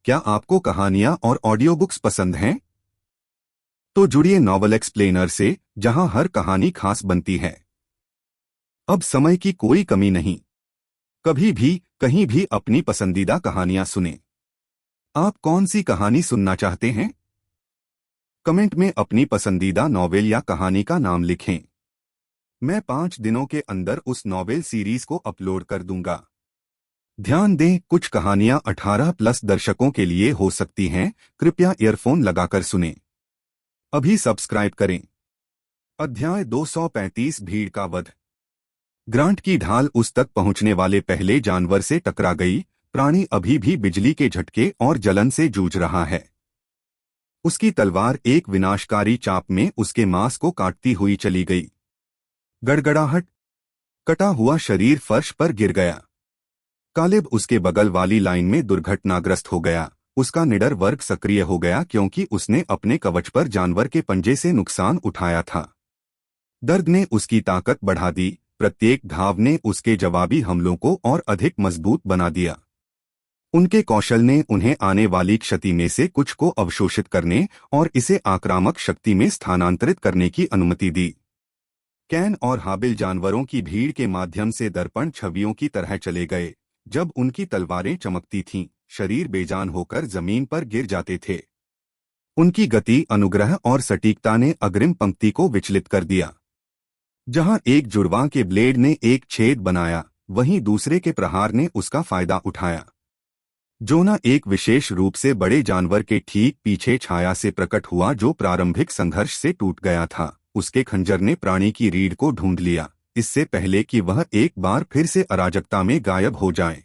क्या आपको कहानियां और ऑडियो बुक्स पसंद हैं? तो जुड़िए नॉवल एक्सप्लेनर से, जहां हर कहानी खास बनती है। अब समय की कोई कमी नहीं। कभी भी, कहीं भी अपनी पसंदीदा कहानियां सुनें। आप कौन सी कहानी सुनना चाहते हैं? कमेंट में अपनी पसंदीदा नॉवेल या कहानी का नाम लिखें। मैं 5 दिनों के अंदर उस नॉवेल सीरीज को अपलोड कर दूंगा। ध्यान दें, कुछ कहानियां 18+ दर्शकों के लिए हो सकती हैं। कृपया ईयरफोन लगाकर सुनें। अभी सब्सक्राइब करें। अध्याय 235, भीड़ का वध। ग्रांट की ढाल उस तक पहुंचने वाले पहले जानवर से टकरा गई। प्राणी अभी भी बिजली के झटके और जलन से जूझ रहा है। उसकी तलवार एक विनाशकारी चाप में उसके मांस को काटती हुई चली गई। गड़गड़ाहट। कटा हुआ शरीर फर्श पर गिर गया। कालिब उसके बगल वाली लाइन में दुर्घटनाग्रस्त हो गया। उसका निडर वर्ग सक्रिय हो गया क्योंकि उसने अपने कवच पर जानवर के पंजे से नुकसान उठाया था। दर्द ने उसकी ताकत बढ़ा दी। प्रत्येक घाव ने उसके जवाबी हमलों को और अधिक मजबूत बना दिया। उनके कौशल ने उन्हें आने वाली क्षति में से कुछ को अवशोषित करने और इसे आक्रामक शक्ति में स्थानांतरित करने की अनुमति दी। कैन और हाबिल जानवरों की भीड़ के माध्यम से दर्पण छवियों की तरह चले गए। जब उनकी तलवारें चमकती थीं, शरीर बेजान होकर जमीन पर गिर जाते थे। उनकी गति, अनुग्रह और सटीकता ने अग्रिम पंक्ति को विचलित कर दिया। जहां एक जुड़वां के ब्लेड ने एक छेद बनाया, वहीं दूसरे के प्रहार ने उसका फायदा उठाया। जोना एक विशेष रूप से बड़े जानवर के ठीक पीछे छाया से प्रकट हुआ जो प्रारंभिक संघर्ष से टूट गया था। उसके खंजर ने प्राणी की रीढ़ को ढूंढ लिया, इससे पहले कि वह एक बार फिर से अराजकता में गायब हो जाए।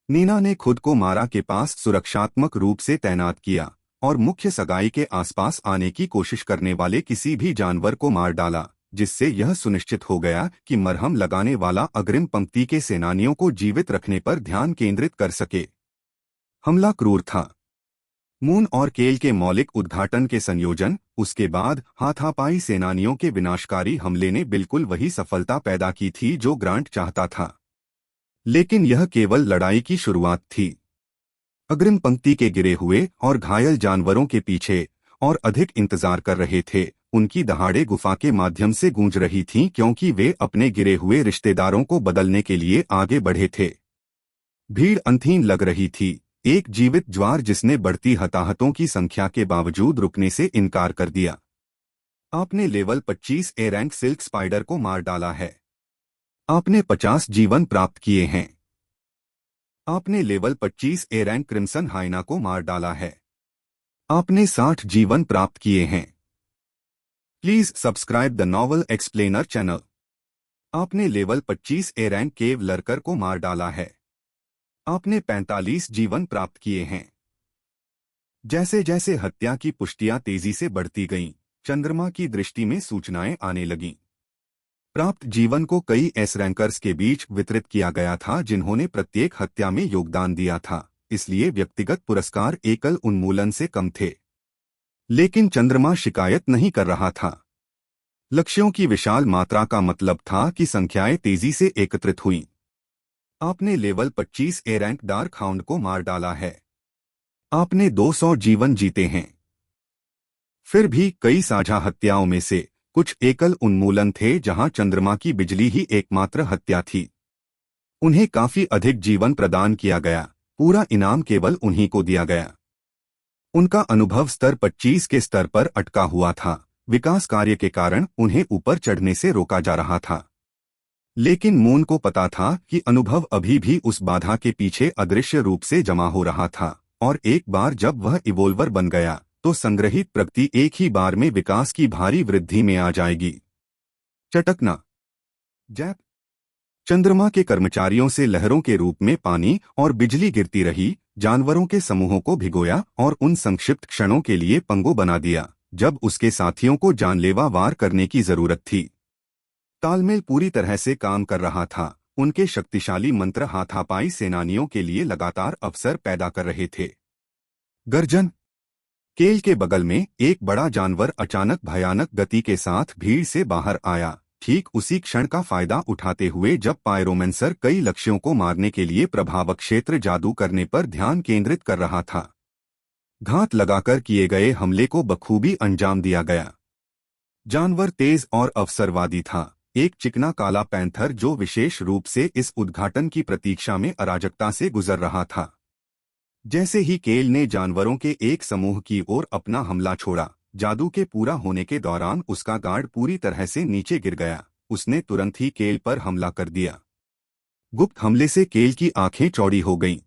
नीना ने खुद को मारा के पास सुरक्षात्मक रूप से तैनात किया और मुख्य सगाई के आसपास आने की कोशिश करने वाले किसी भी जानवर को मार डाला, जिससे यह सुनिश्चित हो गया कि मरहम लगाने वाला अग्रिम पंक्ति के सेनानियों को जीवित रखने पर ध्यान केंद्रित कर सके। हमला क्रूर था। मून और केल के मौलिक उद्घाटन के संयोजन, उसके बाद हाथापाई सेनानियों के विनाशकारी हमले ने बिल्कुल वही सफलता पैदा की थी जो ग्रांट चाहता था। लेकिन यह केवल लड़ाई की शुरुआत थी। अग्रिम पंक्ति के गिरे हुए और घायल जानवरों के पीछे और अधिक इंतजार कर रहे थे। उनकी दहाड़े गुफा के माध्यम से गूंज रही थीं क्योंकि वे अपने गिरे हुए रिश्तेदारों को बदलने के लिए आगे बढ़े थे। भीड़ अंधीन लग रही थी, एक जीवित ज्वार जिसने बढ़ती हताहतों की संख्या के बावजूद रुकने से इनकार कर दिया। आपने level 25 A rank silk spider को मार डाला है। आपने 50 जीवन प्राप्त किए हैं। आपने लेवल 25 ए रैंक क्रिम्सन हाइना को मार डाला है। आपने 60 जीवन प्राप्त किए हैं। Please subscribe the novel explainer channel. आपने लेवल 25 ए रैंक केव लर्कर को मार डाला है। आपने 45 जीवन प्राप्त किए हैं। जैसे जैसे हत्या की पुष्टियां तेजी से बढ़ती गईं, चंद्रमा की दृष्टि में सूचनाएं आने लगीं। प्राप्त जीवन को कई एस रैंकर्स के बीच वितरित किया गया था जिन्होंने प्रत्येक हत्या में योगदान दिया था, इसलिए व्यक्तिगत पुरस्कार एकल उन्मूलन से कम थे। लेकिन चंद्रमा शिकायत नहीं कर रहा था। लक्ष्यों की विशाल मात्रा का मतलब था कि संख्याएं तेजी से एकत्रित हुईं। आपने level 25 A rank dark hound को मार डाला है। आपने 200 जीवन जीते हैं। फिर भी कई साझा हत्याओं में से कुछ एकल उन्मूलन थे जहां चंद्रमा की बिजली ही एकमात्र हत्या थी। उन्हें काफी अधिक जीवन प्रदान किया गया, पूरा इनाम केवल उन्हीं को दिया गया। उनका अनुभव स्तर 25 के स्तर पर अटका हुआ था। विकास कार्य के कारण उन्हें ऊपर चढ़ने से रोका जा रहा था। लेकिन मून को पता था कि अनुभव अभी भी उस बाधा के पीछे अदृश्य रूप से जमा हो रहा था, और एक बार जब वह इवोल्वर बन गया तो संग्रहित प्रगति एक ही बार में विकास की भारी वृद्धि में आ जाएगी। चटकना। जैप। चंद्रमा के कर्मचारियों से लहरों के रूप में पानी और बिजली गिरती रही, जानवरों के समूहों को भिगोया और उन संक्षिप्त क्षणों के लिए पंगु बना दिया जब उसके साथियों को जानलेवा वार करने की जरूरत थी। तालमेल पूरी तरह से काम कर रहा था। उनके शक्तिशाली मंत्र हाथापाई सेनानियों के लिए लगातार अवसर पैदा कर रहे थे। गर्जन। केल के बगल में एक बड़ा जानवर अचानक भयानक गति के साथ भीड़ से बाहर आया, ठीक उसी क्षण का फायदा उठाते हुए जब पायरोमेंसर कई लक्ष्यों को मारने के लिए प्रभावक क्षेत्र जादू करने पर ध्यान केंद्रित कर रहा था। घात लगाकर किए गए हमले को बखूबी अंजाम दिया गया। जानवर तेज और अवसरवादी था, एक चिकना काला पैंथर जो विशेष रूप से इस उद्घाटन की प्रतीक्षा में अराजकता से गुजर रहा था। जैसे ही केल ने जानवरों के एक समूह की ओर अपना हमला छोड़ा, जादू के पूरा होने के दौरान उसका गार्ड पूरी तरह से नीचे गिर गया। उसने तुरंत ही केल पर हमला कर दिया। गुप्त हमले से केल की आंखें चौड़ी हो गईं।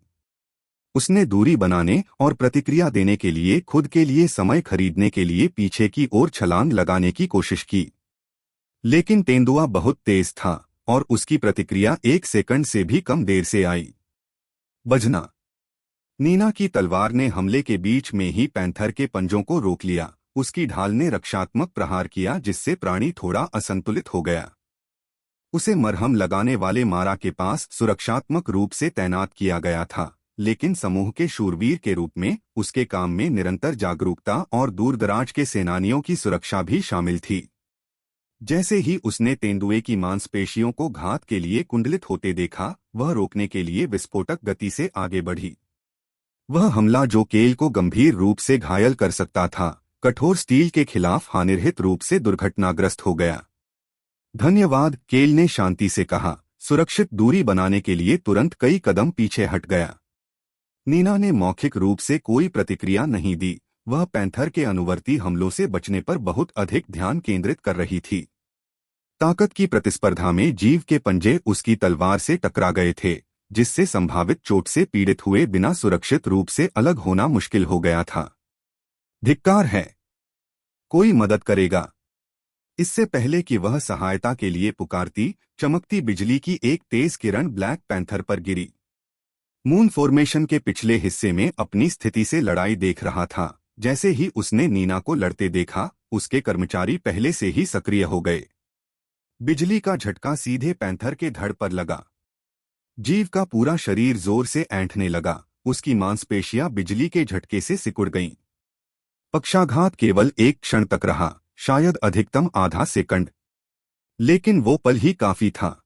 उसने दूरी बनाने और प्रतिक्रिया देने के लिए खुद के लिए समय खरीदने के लिए पीछे की ओर छलांग लगाने की कोशिश की, लेकिन तेंदुआ बहुत तेज था और उसकी प्रतिक्रिया 1 सेकंड से भी कम देर से आई। बजना। नीना की तलवार ने हमले के बीच में ही पैंथर के पंजों को रोक लिया। उसकी ढाल ने रक्षात्मक प्रहार किया जिससे प्राणी थोड़ा असंतुलित हो गया। उसे मरहम लगाने वाले मारा के पास सुरक्षात्मक रूप से तैनात किया गया था, लेकिन समूह के शूरवीर के रूप में उसके काम में निरंतर जागरूकता और दूरदराज के सेनानियों की सुरक्षा भी शामिल थी। जैसे ही उसने तेंदुए की मांसपेशियों को घात के लिए कुंडलित होते देखा, वह रोकने के लिए विस्फोटक गति से आगे बढ़ी। वह हमला जो केल को गंभीर रूप से घायल कर सकता था, कठोर स्टील के खिलाफ हानिरहित रूप से दुर्घटनाग्रस्त हो गया। धन्यवाद, केल ने शांति से कहा, सुरक्षित दूरी बनाने के लिए तुरंत कई कदम पीछे हट गया। नीना ने मौखिक रूप से कोई प्रतिक्रिया नहीं दी। वह पैंथर के अनुवर्ती हमलों से बचने पर बहुत अधिक ध्यान केंद्रित कर रही थी। ताकत की प्रतिस्पर्धा में जीव के पंजे उसकी तलवार से टकरा गए थे, जिससे संभावित चोट से पीड़ित हुए बिना सुरक्षित रूप से अलग होना मुश्किल हो गया था। धिक्कार है। कोई मदद करेगा। इससे पहले कि वह सहायता के लिए पुकारती, चमकती बिजली की एक तेज किरण ब्लैक पैंथर पर गिरी। मून फॉर्मेशन के पिछले हिस्से में अपनी स्थिति से लड़ाई देख रहा था। जैसे ही उसने नीना को लड़ते देखा, उसके कर्मचारी पहले से ही सक्रिय हो गए। बिजली का झटका सीधे पैंथर के धड़ पर लगा। जीव का पूरा शरीर जोर से ऐंठने लगा। उसकी मांसपेशियां बिजली के झटके से सिकुड़ गईं। पक्षाघात केवल एक क्षण तक रहा, शायद अधिकतम आधा सेकंड, लेकिन वो पल ही काफी था।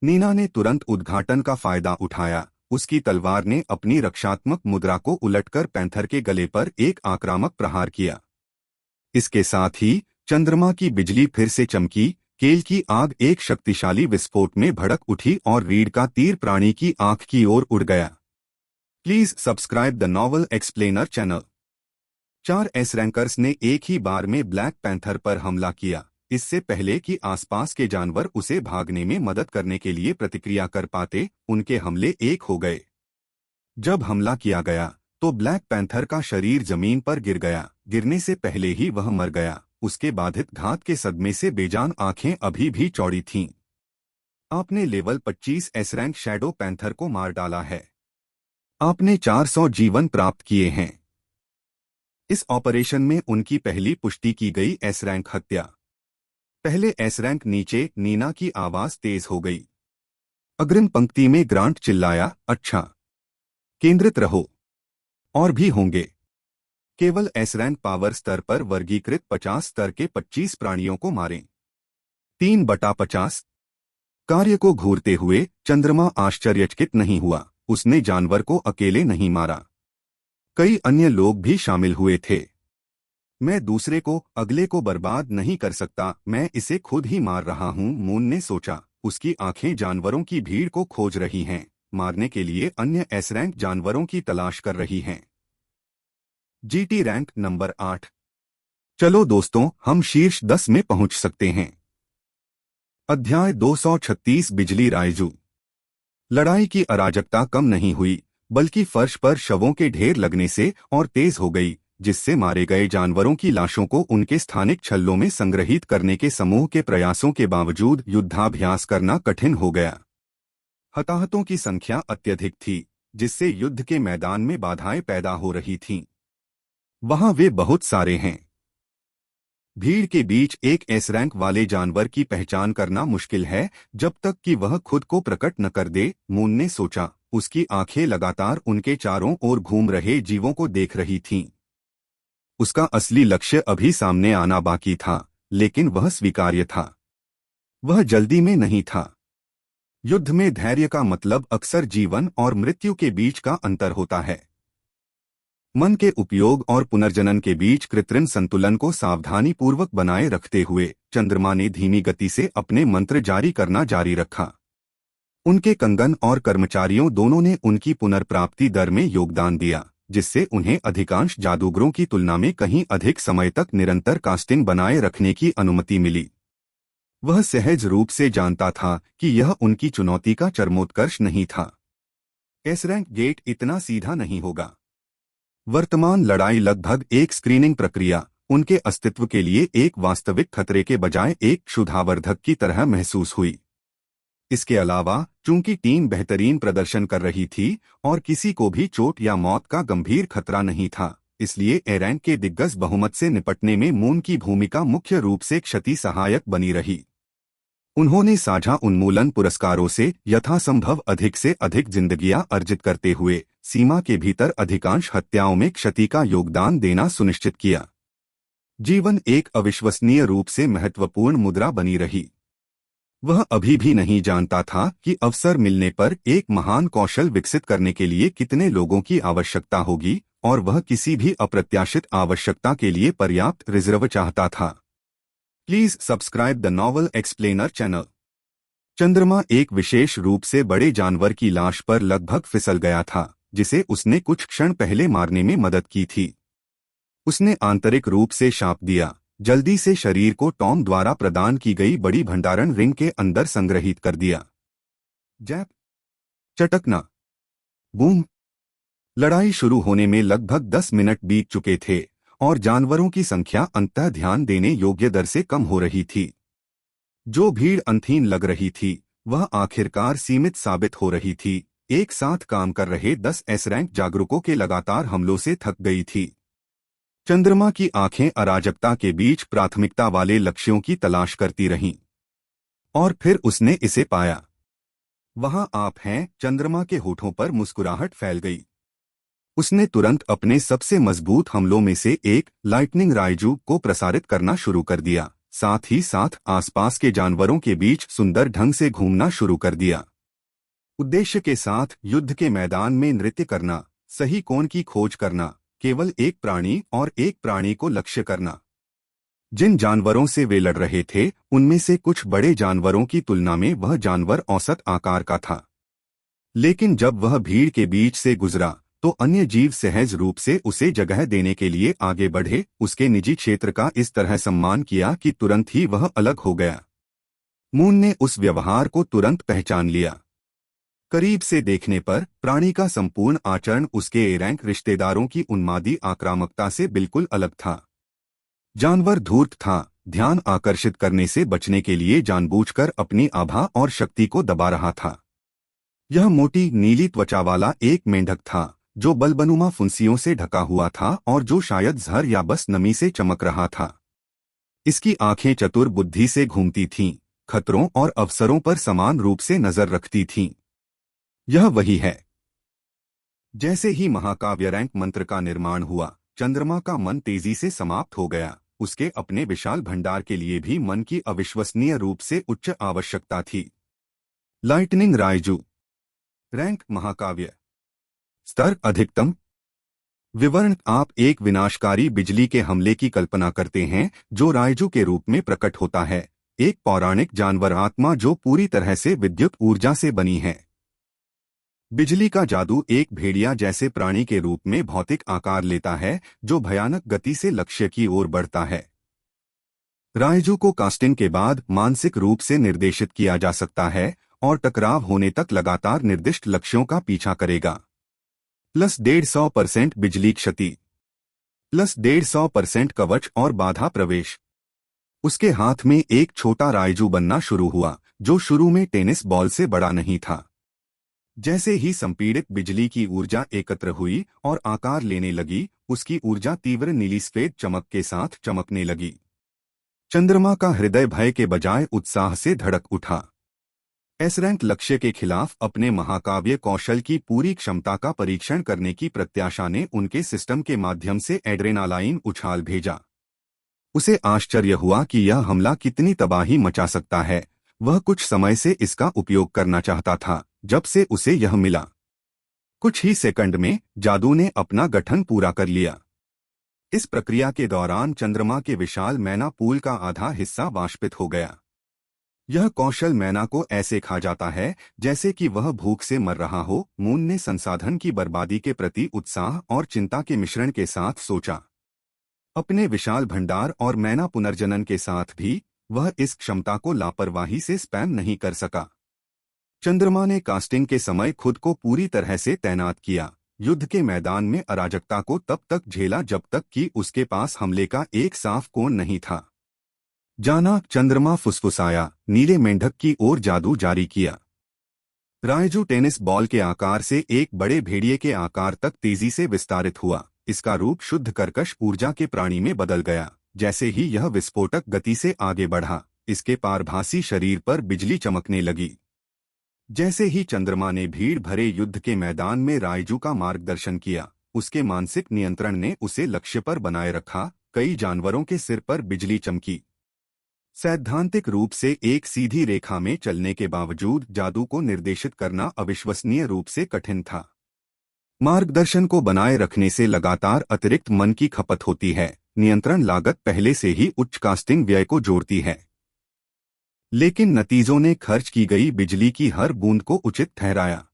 नीना ने तुरंत उद्घाटन का फायदा उठाया। उसकी तलवार ने अपनी रक्षात्मक मुद्रा को उलटकर पैंथर के गले पर एक आक्रामक प्रहार किया। इसके साथ ही चंद्रमा की बिजली फिर से चमकी। केल की आग एक शक्तिशाली विस्फोट में भड़क उठी और रीढ़ का तीर प्राणी की आंख की ओर उड़ गया। Please subscribe the novel explainer channel. 4 S rankers ने एक ही बार में ब्लैक पैंथर पर हमला किया, इससे पहले कि आसपास के जानवर उसे भागने में मदद करने के लिए प्रतिक्रिया कर पाते। उनके हमले एक हो गए। जब हमला किया गया तो ब्लैक पैंथर का शरीर जमीन पर गिर गया। गिरने से पहले ही वह मर गया। उसके बाधित घात के सदमे से बेजान आंखें अभी भी चौड़ी थीं। आपने level 25 S rank shadow panther को मार डाला है। आपने 400 जीवन प्राप्त किए हैं। इस ऑपरेशन में उनकी पहली पुष्टि की गई एस रैंक हत्या। पहले एस रैंक नीचे। नीना की आवाज तेज हो गई। अग्रिम पंक्ति में ग्रांट चिल्लाया, अच्छा, केंद्रित रहो, और भी होंगे। केवल एस रैंक पावर स्तर पर वर्गीकृत 50 स्तर के 25 प्राणियों को मारें। 3/50। कार्य को घूरते हुए चंद्रमा आश्चर्यचकित नहीं हुआ। उसने जानवर को अकेले नहीं मारा, कई अन्य लोग भी शामिल हुए थे। मैं दूसरे को, अगले को बर्बाद नहीं कर सकता, मैं इसे खुद ही मार रहा हूं, मून ने सोचा। उसकी आंखें जानवरों की भीड़ को खोज रही हैं, मारने के लिए अन्य एस रैंक जानवरों की तलाश कर रही हैं। GT rank number 8। चलो दोस्तों, हम शीर्ष 10 में पहुंच सकते हैं। अध्याय 236 बिजली रायजू। लड़ाई की अराजकता कम नहीं हुई, बल्कि फर्श पर शवों के ढेर लगने से और तेज हो गई, जिससे मारे गए जानवरों की लाशों को उनके स्थानिक छल्लों में संग्रहित करने के समूह के प्रयासों के बावजूद युद्धाभ्यास करना कठिन हो गया। हताहतों की संख्या अत्यधिक थी, जिससे युद्ध के मैदान में बाधाएं पैदा हो रही थीं। वहां वे बहुत सारे हैं। भीड़ के बीच एक एस रैंक वाले जानवर की पहचान करना मुश्किल है जब तक कि वह खुद को प्रकट न कर दे, मून ने सोचा। उसकी आंखें लगातार उनके चारों ओर घूम रहे जीवों को देख रही थीं। उसका असली लक्ष्य अभी सामने आना बाकी था, लेकिन वह स्वीकार्य था। वह जल्दी में नहीं था। युद्ध में धैर्य का मतलब अक्सर जीवन और मृत्यु के बीच का अंतर होता है। मन के उपयोग और पुनर्जनन के बीच कृत्रिम संतुलन को सावधानी पूर्वक बनाए रखते हुए चंद्रमा ने धीमी गति से अपने मंत्र जारी करना जारी रखा। उनके कंगन और कर्मचारियों दोनों ने उनकी पुनर्प्राप्ति दर में योगदान दिया, जिससे उन्हें अधिकांश जादूगरों की तुलना में कहीं अधिक समय तक निरंतर कास्टिंग बनाए रखने की अनुमति मिली। वह सहज रूप से जानता था कि यह उनकी चुनौती का चरमोत्कर्ष नहीं था। एस रैंक गेट इतना सीधा नहीं होगा। वर्तमान लड़ाई लगभग एक स्क्रीनिंग प्रक्रिया, उनके अस्तित्व के लिए एक वास्तविक खतरे के बजाय एक क्षुधावर्धक की तरह महसूस हुई। इसके अलावा चूंकि टीम बेहतरीन प्रदर्शन कर रही थी और किसी को भी चोट या मौत का गंभीर खतरा नहीं था, इसलिए ए रैंक के दिग्गज बहुमत से निपटने में मून की भूमिका मुख्य रूप से क्षति सहायक बनी रही। उन्होंने साझा उन्मूलन पुरस्कारों से यथासंभव अधिक से अधिक जिंदगियां अर्जित करते हुए सीमा के भीतर अधिकांश हत्याओं में क्षति का योगदान देना सुनिश्चित किया। जीवन एक अविश्वसनीय रूप से महत्वपूर्ण मुद्रा बनी रही। वह अभी भी नहीं जानता था कि अवसर मिलने पर एक महान कौशल विकसित करने के लिए कितने लोगों की आवश्यकता होगी, और वह किसी भी अप्रत्याशित आवश्यकता के लिए पर्याप्त रिजर्व चाहता था। Please subscribe the novel explainer channel. चंद्रमा एक विशेष रूप से बड़े जानवर की लाश पर लगभग फिसल गया था, जिसे उसने कुछ क्षण पहले मारने में मदद की थी। उसने आंतरिक रूप से शाप दिया, जल्दी से शरीर को टॉम द्वारा प्रदान की गई बड़ी भंडारण रिंग के अंदर संग्रहित कर दिया। जैप, चटकना, बूम। लड़ाई शुरू होने में लगभग 10 मिनट बीत चुके थे और जानवरों की संख्या अंततः ध्यान देने योग्य दर से कम हो रही थी। जो भीड़ अंतहीन लग रही थी वह आखिरकार सीमित साबित हो रही थी। एक साथ काम कर रहे 10 एस रैंक जागरूकों के लगातार हमलों से थक गई थी। चंद्रमा की आंखें अराजकता के बीच प्राथमिकता वाले लक्ष्यों की तलाश करती रहीं, और फिर उसने इसे पाया। वहां आप हैं। चंद्रमा के होठों पर मुस्कुराहट फैल गई। उसने तुरंत अपने सबसे मजबूत हमलों में से एक, लाइटनिंग राइजू, को प्रसारित करना शुरू कर दिया। साथ ही साथ आसपास के जानवरों के बीच सुंदर ढंग से घूमना शुरू कर दिया। उद्देश्य के साथ युद्ध के मैदान में नृत्य करना, सही कोण की खोज करना, केवल एक प्राणी और एक प्राणी को लक्ष्य करना। जिन जानवरों से वे लड़ रहे थे उनमें से कुछ बड़े जानवरों की तुलना में वह जानवर औसत आकार का था, लेकिन जब वह भीड़ के बीच से गुजरा तो अन्य जीव सहज रूप से उसे जगह देने के लिए आगे बढ़े। उसके निजी क्षेत्र का इस तरह सम्मान किया कि तुरंत ही वह अलग हो गया। मून ने उस व्यवहार को तुरंत पहचान लिया। करीब से देखने पर प्राणी का संपूर्ण आचरण उसके ए रैंक रिश्तेदारों की उन्मादी आक्रामकता से बिल्कुल अलग था। जानवर धूर्त था, ध्यान आकर्षित करने से बचने के लिए जानबूझकर अपनी आभा और शक्ति को दबा रहा था। यह मोटी नीली त्वचा वाला एक मेंढक था जो बलबनुमा फुंसियों से ढका हुआ था और जो शायद जहर या बस नमी से चमक रहा था। इसकी आंखें चतुर बुद्धि से घूमती थीं, खतरों और अवसरों पर समान रूप से नजर रखती थीं। यह वही है। जैसे ही महाकाव्य रैंक मंत्र का निर्माण हुआ, चंद्रमा का मन तेजी से समाप्त हो गया। उसके अपने विशाल भंडार के लिए भी मन की अविश्वसनीय रूप से उच्च आवश्यकता थी। लाइटनिंग राइजू, रैंक महाकाव्य, स्तर अधिकतम। विवरण: आप एक विनाशकारी बिजली के हमले की कल्पना करते हैं जो राइजू के रूप में प्रकट होता है, एक पौराणिक जानवर आत्मा जो पूरी तरह से विद्युत ऊर्जा से बनी है। बिजली का जादू एक भेड़िया जैसे प्राणी के रूप में भौतिक आकार लेता है जो भयानक गति से लक्ष्य की ओर बढ़ता है। राइजू को कास्टिंग के बाद मानसिक रूप से निर्देशित किया जा सकता है और टकराव होने तक लगातार निर्दिष्ट लक्ष्यों का पीछा करेगा। प्लस 150% बिजली क्षति, प्लस 150% कवच और बाधा प्रवेश। उसके हाथ में एक छोटा राइजू बनना शुरू हुआ जो शुरू में टेनिस बॉल से बड़ा नहीं था। जैसे ही संपीड़ित बिजली की ऊर्जा एकत्र हुई और आकार लेने लगी, उसकी ऊर्जा तीव्र नीली सफेद चमक के साथ चमकने लगी। चंद्रमा का हृदय भय के बजाय उत्साह से धड़क उठा। एस रैंक लक्ष्य के खिलाफ अपने महाकाव्य कौशल की पूरी क्षमता का परीक्षण करने की प्रत्याशा ने उनके सिस्टम के माध्यम से एड्रेनालाइन उछाल भेजा। उसे आश्चर्य हुआ कि यह हमला कितनी तबाही मचा सकता है। वह कुछ समय से इसका उपयोग करना चाहता था, जब से उसे यह मिला। कुछ ही सेकंड में जादू ने अपना गठन पूरा कर लिया। इस प्रक्रिया के दौरान चंद्रमा के विशाल मैना पूल का आधा हिस्सा वाष्पित हो गया। यह कौशल मैना को ऐसे खा जाता है जैसे कि वह भूख से मर रहा हो। मून ने संसाधन की बर्बादी के प्रति उत्साह और चिंता के मिश्रण के साथ सोचा। अपने विशाल भंडार और मैना पुनर्जनन के साथ भी वह इस क्षमता को लापरवाही से स्पैम नहीं कर सका। चंद्रमा ने कास्टिंग के समय खुद को पूरी तरह से तैनात किया। युद्ध के मैदान में अराजकता को तब तक झेला जब तक कि उसके पास हमले का एक साफ कोण नहीं था। जाना, चंद्रमा फुसफुसाया, नीले मेंढक की ओर जादू जारी किया। रायजू टेनिस बॉल के आकार से एक बड़े भेड़िए के आकार तक तेजी से विस्तारित हुआ। इसका रूप शुद्ध कर्कश ऊर्जा के प्राणी में बदल गया। जैसे ही यह विस्फोटक गति से आगे बढ़ा, इसके पारभासी शरीर पर बिजली चमकने लगी। जैसे ही चंद्रमा ने भीड़ भरे युद्ध के मैदान में रायजू का मार्गदर्शन किया, उसके मानसिक नियंत्रण ने उसे लक्ष्य पर बनाए रखा। कई जानवरों के सिर पर बिजली चमकी। सैद्धांतिक रूप से एक सीधी रेखा में चलने के बावजूद जादू को निर्देशित करना अविश्वसनीय रूप से कठिन था। मार्गदर्शन को बनाए रखने से लगातार अतिरिक्त मन की खपत होती है। नियंत्रण लागत पहले से ही उच्च कास्टिंग व्यय को जोड़ती है। लेकिन नतीजों ने खर्च की गई बिजली की हर बूंद को उचित ठहराया।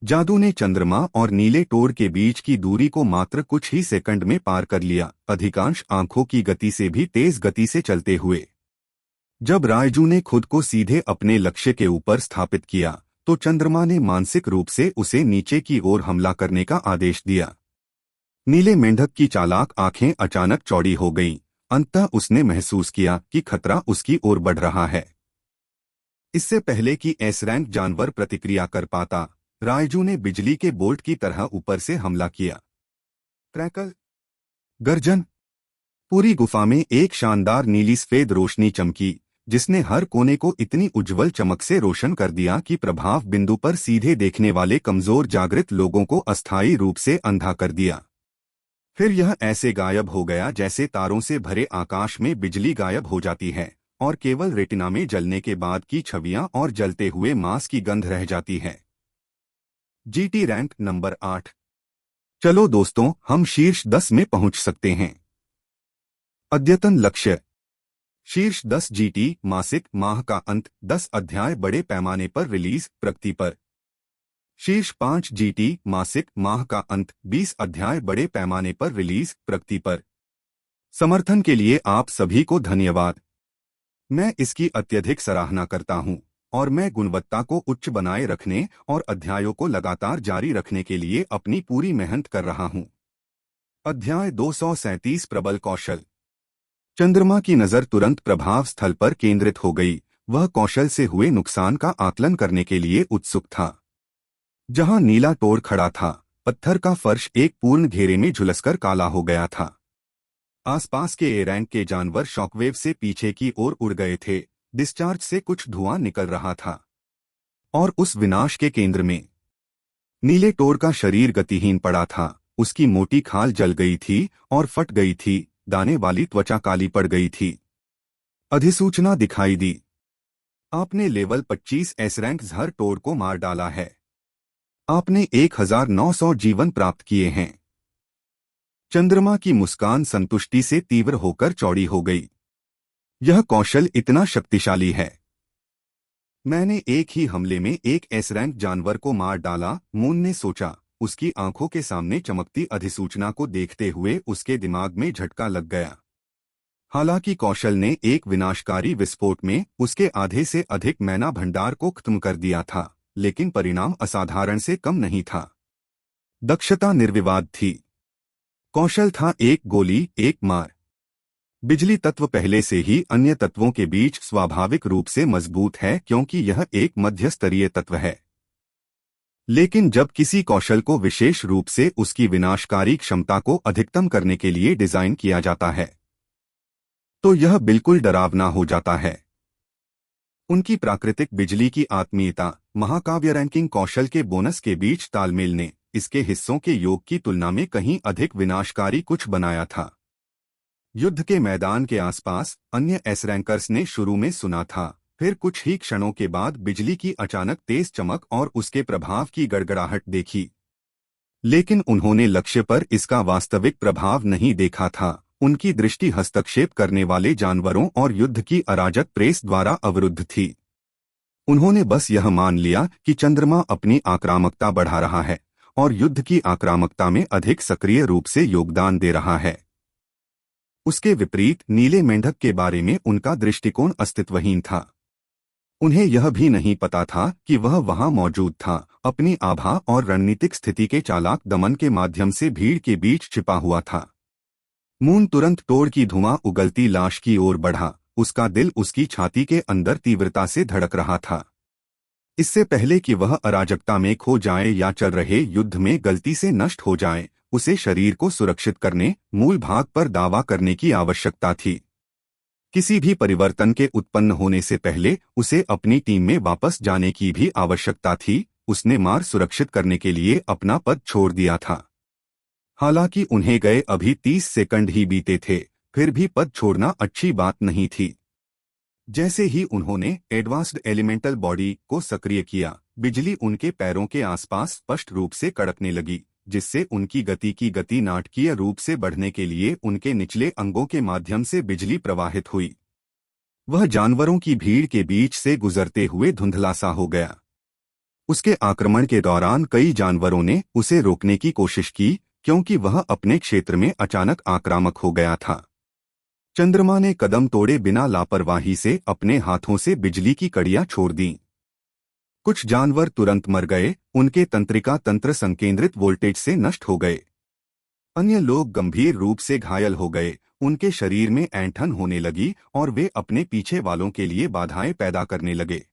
जादू ने चंद्रमा और नीले टोर के बीच की दूरी को मात्र कुछ ही सेकंड में पार कर लिया, अधिकांश आंखों की गति से भी तेज गति से चलते हुए। जब रायजू ने खुद को सीधे अपने लक्ष्य के ऊपर स्थापित किया, तो चंद्रमा ने मानसिक रूप से उसे नीचे की ओर हमला करने का आदेश दिया। नीले मेंढक की चालाक आंखें अचानक चौड़ी हो गईं। अंततः उसने महसूस किया कि खतरा उसकी ओर बढ़ रहा है। इससे पहले कि एस रैंक जानवर प्रतिक्रिया कर पाता, रायजू ने बिजली के बोल्ट की तरह ऊपर से हमला किया। क्रैकल, गर्जन। पूरी गुफा में एक शानदार नीली सफेद रोशनी चमकी, जिसने हर कोने को इतनी उज्जवल चमक से रोशन कर दिया कि प्रभाव बिंदु पर सीधे देखने वाले कमजोर जागृत लोगों को अस्थायी रूप से अंधा कर दिया। फिर यह ऐसे गायब हो गया जैसे तारों से भरे आकाश में बिजली गायब हो जाती है और केवल रेटिना में जलने के बाद की छवियां और जलते हुए मांस की गंध रह जाती है। GT rank number 8। चलो दोस्तों, हम शीर्ष 10 में पहुंच सकते हैं। अद्यतन लक्ष्य। शीर्ष 10 जीटी मासिक माह का अंत 10 अध्याय बड़े पैमाने पर रिलीज प्रगति पर। शीर्ष 5 जीटी मासिक माह का अंत 20 अध्याय बड़े पैमाने पर रिलीज प्रगति पर। समर्थन के लिए आप सभी को धन्यवाद। मैं इसकी अत्यधिक सराहना करता हूं और मैं गुणवत्ता को उच्च बनाए रखने और अध्यायों को लगातार जारी रखने के लिए अपनी पूरी मेहनत कर रहा हूं। अध्याय 237 प्रबल कौशल। चंद्रमा की नजर तुरंत प्रभाव स्थल पर केंद्रित हो गई। वह कौशल से हुए नुकसान का आकलन करने के लिए उत्सुक था। जहां नीला टोर खड़ा था, पत्थर का फर्श एक पूर्ण घेरे में झुलसकर काला हो गया था। आसपास के ए रैंक के जानवर शॉकवेव से पीछे की ओर उड़ गए थे। डिस्चार्ज से कुछ धुआं निकल रहा था। और उस विनाश के केंद्र में नीले टोर का शरीर गतिहीन पड़ा था। उसकी मोटी खाल जल गई थी और फट गई थी। दाने वाली त्वचा काली पड़ गई थी। अधिसूचना दिखाई दी। आपने लेवल 25 एस रैंक हर टोर को मार डाला है। आपने 1900 जीवन प्राप्त किए हैं। चंद्रमा की मुस्कान संतुष्टि से तीव्र होकर चौड़ी हो गई। यह कौशल इतना शक्तिशाली है। मैंने एक ही हमले में एक एस रैंक जानवर को मार डाला, मून ने सोचा। उसकी आंखों के सामने चमकती अधिसूचना को देखते हुए उसके दिमाग में झटका लग गया। हालांकि कौशल ने एक विनाशकारी विस्फोट में उसके आधे से अधिक मैना भंडार को खत्म कर दिया था, लेकिन परिणाम असाधारण से कम नहीं था। दक्षता निर्विवाद थी। कौशल था एक गोली एक मार। बिजली तत्व पहले से ही अन्य तत्वों के बीच स्वाभाविक रूप से मजबूत है क्योंकि यह एक मध्यस्तरीय तत्व है। लेकिन जब किसी कौशल को विशेष रूप से उसकी विनाशकारी क्षमता को अधिकतम करने के लिए डिजाइन किया जाता है, तो यह बिल्कुल डरावना हो जाता है। उनकी प्राकृतिक बिजली की आत्मीयता, महाकाव्य रैंकिंग कौशल के बोनस के बीच तालमेल ने इसके हिस्सों के योग की तुलना में कहीं अधिक विनाशकारी कुछ बनाया था। युद्ध के मैदान के आसपास अन्य एस रैंकर्स ने शुरू में सुना था, फिर कुछ ही क्षणों के बाद बिजली की अचानक तेज चमक और उसके प्रभाव की गड़गड़ाहट देखी। लेकिन उन्होंने लक्ष्य पर इसका वास्तविक प्रभाव नहीं देखा था। उनकी दृष्टि हस्तक्षेप करने वाले जानवरों और युद्ध की अराजक प्रेस द्वारा अवरुद्ध थी। उन्होंने बस यह मान लिया कि चंद्रमा अपनी आक्रामकता बढ़ा रहा है और युद्ध की आक्रामकता में अधिक सक्रिय रूप से योगदान दे रहा है। उसके विपरीत नीले मेंढक के बारे में उनका दृष्टिकोण अस्तित्वहीन था। उन्हें यह भी नहीं पता था कि वह वहां मौजूद था, अपनी आभा और रणनीतिक स्थिति के चालाक दमन के माध्यम से भीड़ के बीच छिपा हुआ था। मून तुरंत तोड़ की धुआं उगलती लाश की ओर बढ़ा। उसका दिल उसकी छाती के अंदर तीव्रता से धड़क रहा था। इससे पहले कि वह अराजकता में खो जाए या चल रहे युद्ध में गलती से नष्ट हो जाए, उसे शरीर को सुरक्षित करने, मूल भाग पर दावा करने की आवश्यकता थी। किसी भी परिवर्तन के उत्पन्न होने से पहले उसे अपनी टीम में वापस जाने की भी आवश्यकता थी। उसने मार सुरक्षित करने के लिए अपना पद छोड़ दिया था। हालांकि उन्हें गए अभी 30 सेकंड ही बीते थे, फिर भी पद छोड़ना अच्छी बात नहीं थी। जैसे ही उन्होंने एडवांस्ड एलिमेंटल बॉडी को सक्रिय किया, बिजली उनके पैरों के आसपास स्पष्ट रूप से कड़कने लगी, जिससे उनकी गति नाटकीय रूप से बढ़ने के लिए उनके निचले अंगों के माध्यम से बिजली प्रवाहित हुई। वह जानवरों की भीड़ के बीच से गुजरते हुए धुंधला सा हो गया। उसके आक्रमण के दौरान कई जानवरों ने उसे रोकने की कोशिश की, क्योंकि वह अपने क्षेत्र में अचानक आक्रामक हो गया था। चंद्रमा ने कदम तोड़े बिना लापरवाही से अपने हाथों से बिजली की कड़ियां छोड़ दीं। कुछ जानवर तुरंत मर गए, उनके तंत्रिका तंत्र संकेंद्रित वोल्टेज से नष्ट हो गए। अन्य लोग गंभीर रूप से घायल हो गए, उनके शरीर में ऐंठन होने लगी और वे अपने पीछे वालों के लिए बाधाएं पैदा करने लगे।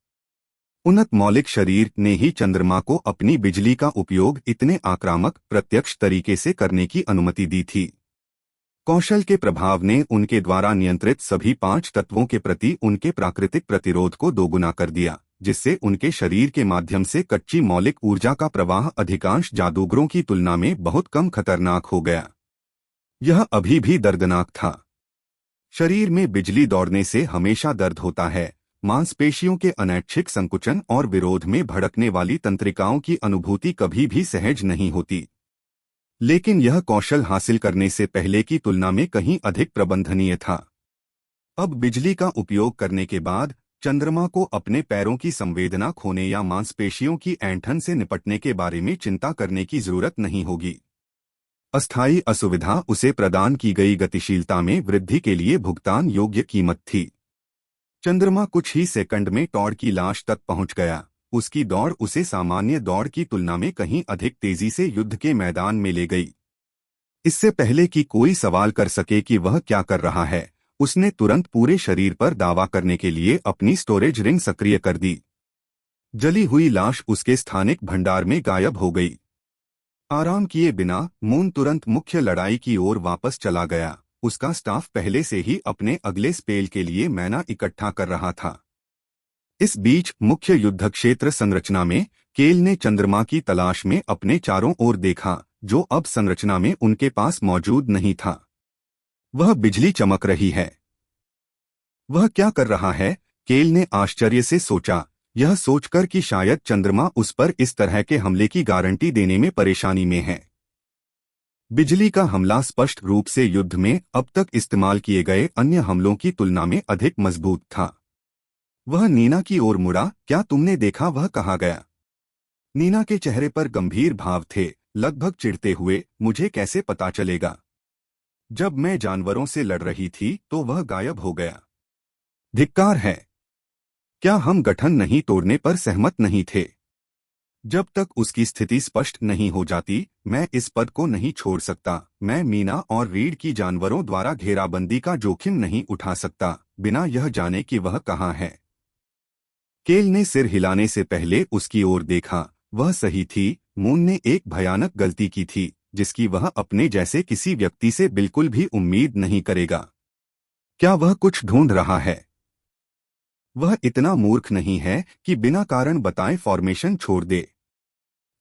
उन्नत मौलिक शरीर ने ही चंद्रमा को अपनी बिजली का उपयोग इतने आक्रामक, प्रत्यक्ष तरीके से करने की अनुमति दी थी। कौशल के प्रभाव ने उनके द्वारा नियंत्रित सभी 5 तत्वों के प्रति उनके प्राकृतिक प्रतिरोध को दोगुना कर दिया, जिससे उनके शरीर के माध्यम से कच्ची मौलिक ऊर्जा का प्रवाह अधिकांश जादूगरों की तुलना में बहुत कम खतरनाक हो गया। यह अभी भी दर्दनाक था। शरीर में बिजली दौड़ने से हमेशा दर्द होता है। मांसपेशियों के अनैच्छिक संकुचन और विरोध में भड़कने वाली तंत्रिकाओं की अनुभूति कभी भी सहज नहीं होती। लेकिन यह कौशल हासिल करने से पहले की तुलना में कहीं अधिक प्रबंधनीय था। अब बिजली का उपयोग करने के बाद चंद्रमा को अपने पैरों की संवेदना खोने या मांसपेशियों की ऐंठन से निपटने के बारे में चिंता करने की जरूरत नहीं होगी। अस्थायी असुविधा उसे प्रदान की गई गतिशीलता में वृद्धि के लिए भुगतान योग्य कीमत थी। चंद्रमा कुछ ही सेकंड में टॉड की लाश तक पहुंच गया। उसकी दौड़ उसे सामान्य दौड़ की तुलना में कहीं अधिक तेजी से युद्ध के मैदान में ले गई। इससे पहले कि कोई सवाल कर सके कि वह क्या कर रहा है, उसने तुरंत पूरे शरीर पर दावा करने के लिए अपनी स्टोरेज रिंग सक्रिय कर दी। जली हुई लाश उसके स्थानिक भंडार में गायब हो गई। आराम किए बिना मून तुरंत मुख्य लड़ाई की ओर वापस चला गया। उसका स्टाफ पहले से ही अपने अगले स्पेल के लिए मैना इकट्ठा कर रहा था। इस बीच मुख्य युद्ध क्षेत्र संरचना में केल ने चंद्रमा की तलाश में अपने चारों ओर देखा, जो अब संरचना में उनके पास मौजूद नहीं था। वह बिजली चमक रही है। वह क्या कर रहा है? केल ने आश्चर्य से सोचा, यह सोचकर कि शायद चंद्रमा उस पर इस तरह के हमले की गारंटी देने में परेशानी में है। बिजली का हमला स्पष्ट रूप से युद्ध में अब तक इस्तेमाल किए गए अन्य हमलों की तुलना में अधिक मजबूत था। वह नीना की ओर मुड़ा। क्या तुमने देखा वह कहाँ गया? नीना के चेहरे पर गंभीर भाव थे, लगभग चिढ़ते हुए। मुझे कैसे पता चलेगा? जब मैं जानवरों से लड़ रही थी तो वह गायब हो गया। धिक्कार है। क्या हम गठन नहीं तोड़ने पर सहमत नहीं थे? जब तक उसकी स्थिति स्पष्ट नहीं हो जाती, मैं इस पद को नहीं छोड़ सकता। मैं मीना और रीड की जानवरों द्वारा घेराबंदी का जोखिम नहीं उठा सकता, बिना यह जाने कि वह कहाँ है। केल ने सिर हिलाने से पहले उसकी ओर देखा। वह सही थी। मून ने एक भयानक गलती की थी, जिसकी वह अपने जैसे किसी व्यक्ति से बिल्कुल भी उम्मीद नहीं करेगा। क्या वह कुछ ढूंढ रहा है? वह इतना मूर्ख नहीं है कि बिना कारण बताए फॉर्मेशन छोड़ दे।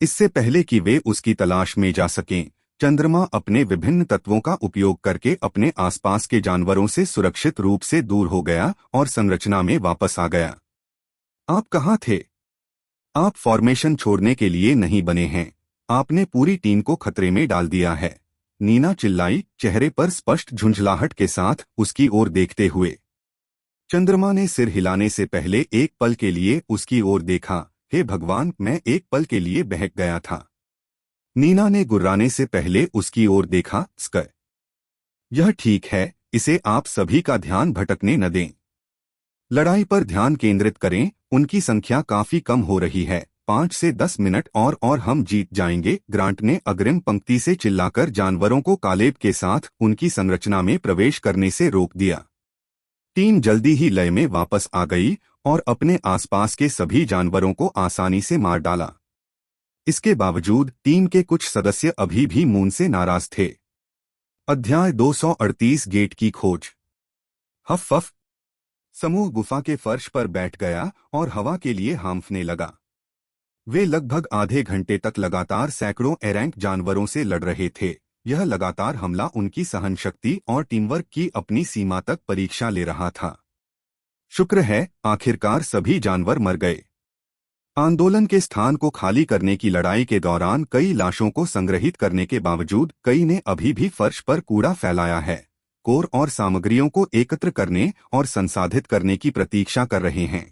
इससे पहले कि वे उसकी तलाश में जा सकें, चंद्रमा अपने विभिन्न तत्वों का उपयोग करके अपने आसपास के जानवरों से सुरक्षित रूप से दूर हो गया और संरचना में वापस आ गया। आप कहाँ थे? आप फॉर्मेशन छोड़ने के लिए नहीं बने हैं। आपने पूरी टीम को खतरे में डाल दिया है। नीना चिल्लाई, चेहरे पर स्पष्ट झुंझलाहट के साथ उसकी ओर देखते हुए। चंद्रमा ने सिर हिलाने से पहले एक पल के लिए उसकी ओर देखा। हे भगवान, मैं एक पल के लिए बहक गया था। नीना ने गुर्राने से पहले उसकी ओर देखा। स्कर, यह ठीक है, इसे आप सभी का ध्यान भटकने न दें। लड़ाई पर ध्यान केंद्रित करें, उनकी संख्या काफी कम हो रही है। 5 से 10 मिनट और हम जीत जाएंगे। ग्रांट ने अग्रिम पंक्ति से चिल्लाकर जानवरों को कालेब के साथ उनकी संरचना में प्रवेश करने से रोक दिया। टीम जल्दी ही लय में वापस आ गई और अपने आसपास के सभी जानवरों को आसानी से मार डाला। इसके बावजूद टीम के कुछ सदस्य अभी भी मून से नाराज थे। अध्याय 238 गेट की खोज। हफ हफ। समूह गुफा के फर्श पर बैठ गया और हवा के लिए हांफने लगा। वे लगभग आधे घंटे तक लगातार सैकड़ों एरैंक जानवरों से लड़ रहे थे। यह लगातार हमला उनकी सहनशक्ति और टीमवर्क की अपनी सीमा तक परीक्षा ले रहा था। शुक्र है, आखिरकार सभी जानवर मर गए। आंदोलन के स्थान को खाली करने की लड़ाई के दौरान कई लाशों को संग्रहित करने के बावजूद कई ने अभी भी फर्श पर कूड़ा फैलाया है। कोर और सामग्रियों को एकत्र करने और संसाधित करने की प्रतीक्षा कर रहे हैं।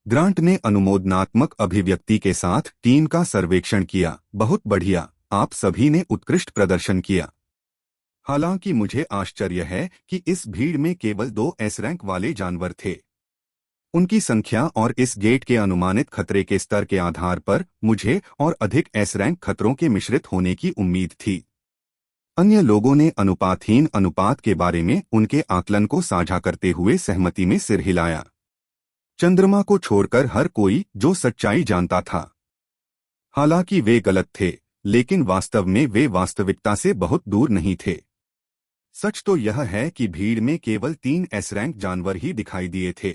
ग्रांट ने अनुमोदनात्मक अभिव्यक्ति के साथ टीम का सर्वेक्षण किया। बहुत बढ़िया, आप सभी ने उत्कृष्ट प्रदर्शन किया। हालांकि मुझे आश्चर्य है कि इस भीड़ में केवल 2 एस रैंक वाले जानवर थे। उनकी संख्या और इस गेट के अनुमानित खतरे के स्तर के आधार पर मुझे और अधिक एस रैंक खतरों के मिश्रित होने की उम्मीद थी। अन्य लोगों ने अनुपातहीन अनुपात के बारे में उनके आकलन को साझा करते हुए सहमति में सिर हिलाया। चंद्रमा को छोड़कर हर कोई जो सच्चाई जानता था। हालांकि वे गलत थे, लेकिन वास्तव में वे वास्तविकता से बहुत दूर नहीं थे। सच तो यह है कि भीड़ में केवल 3 एस रैंक जानवर ही दिखाई दिए थे।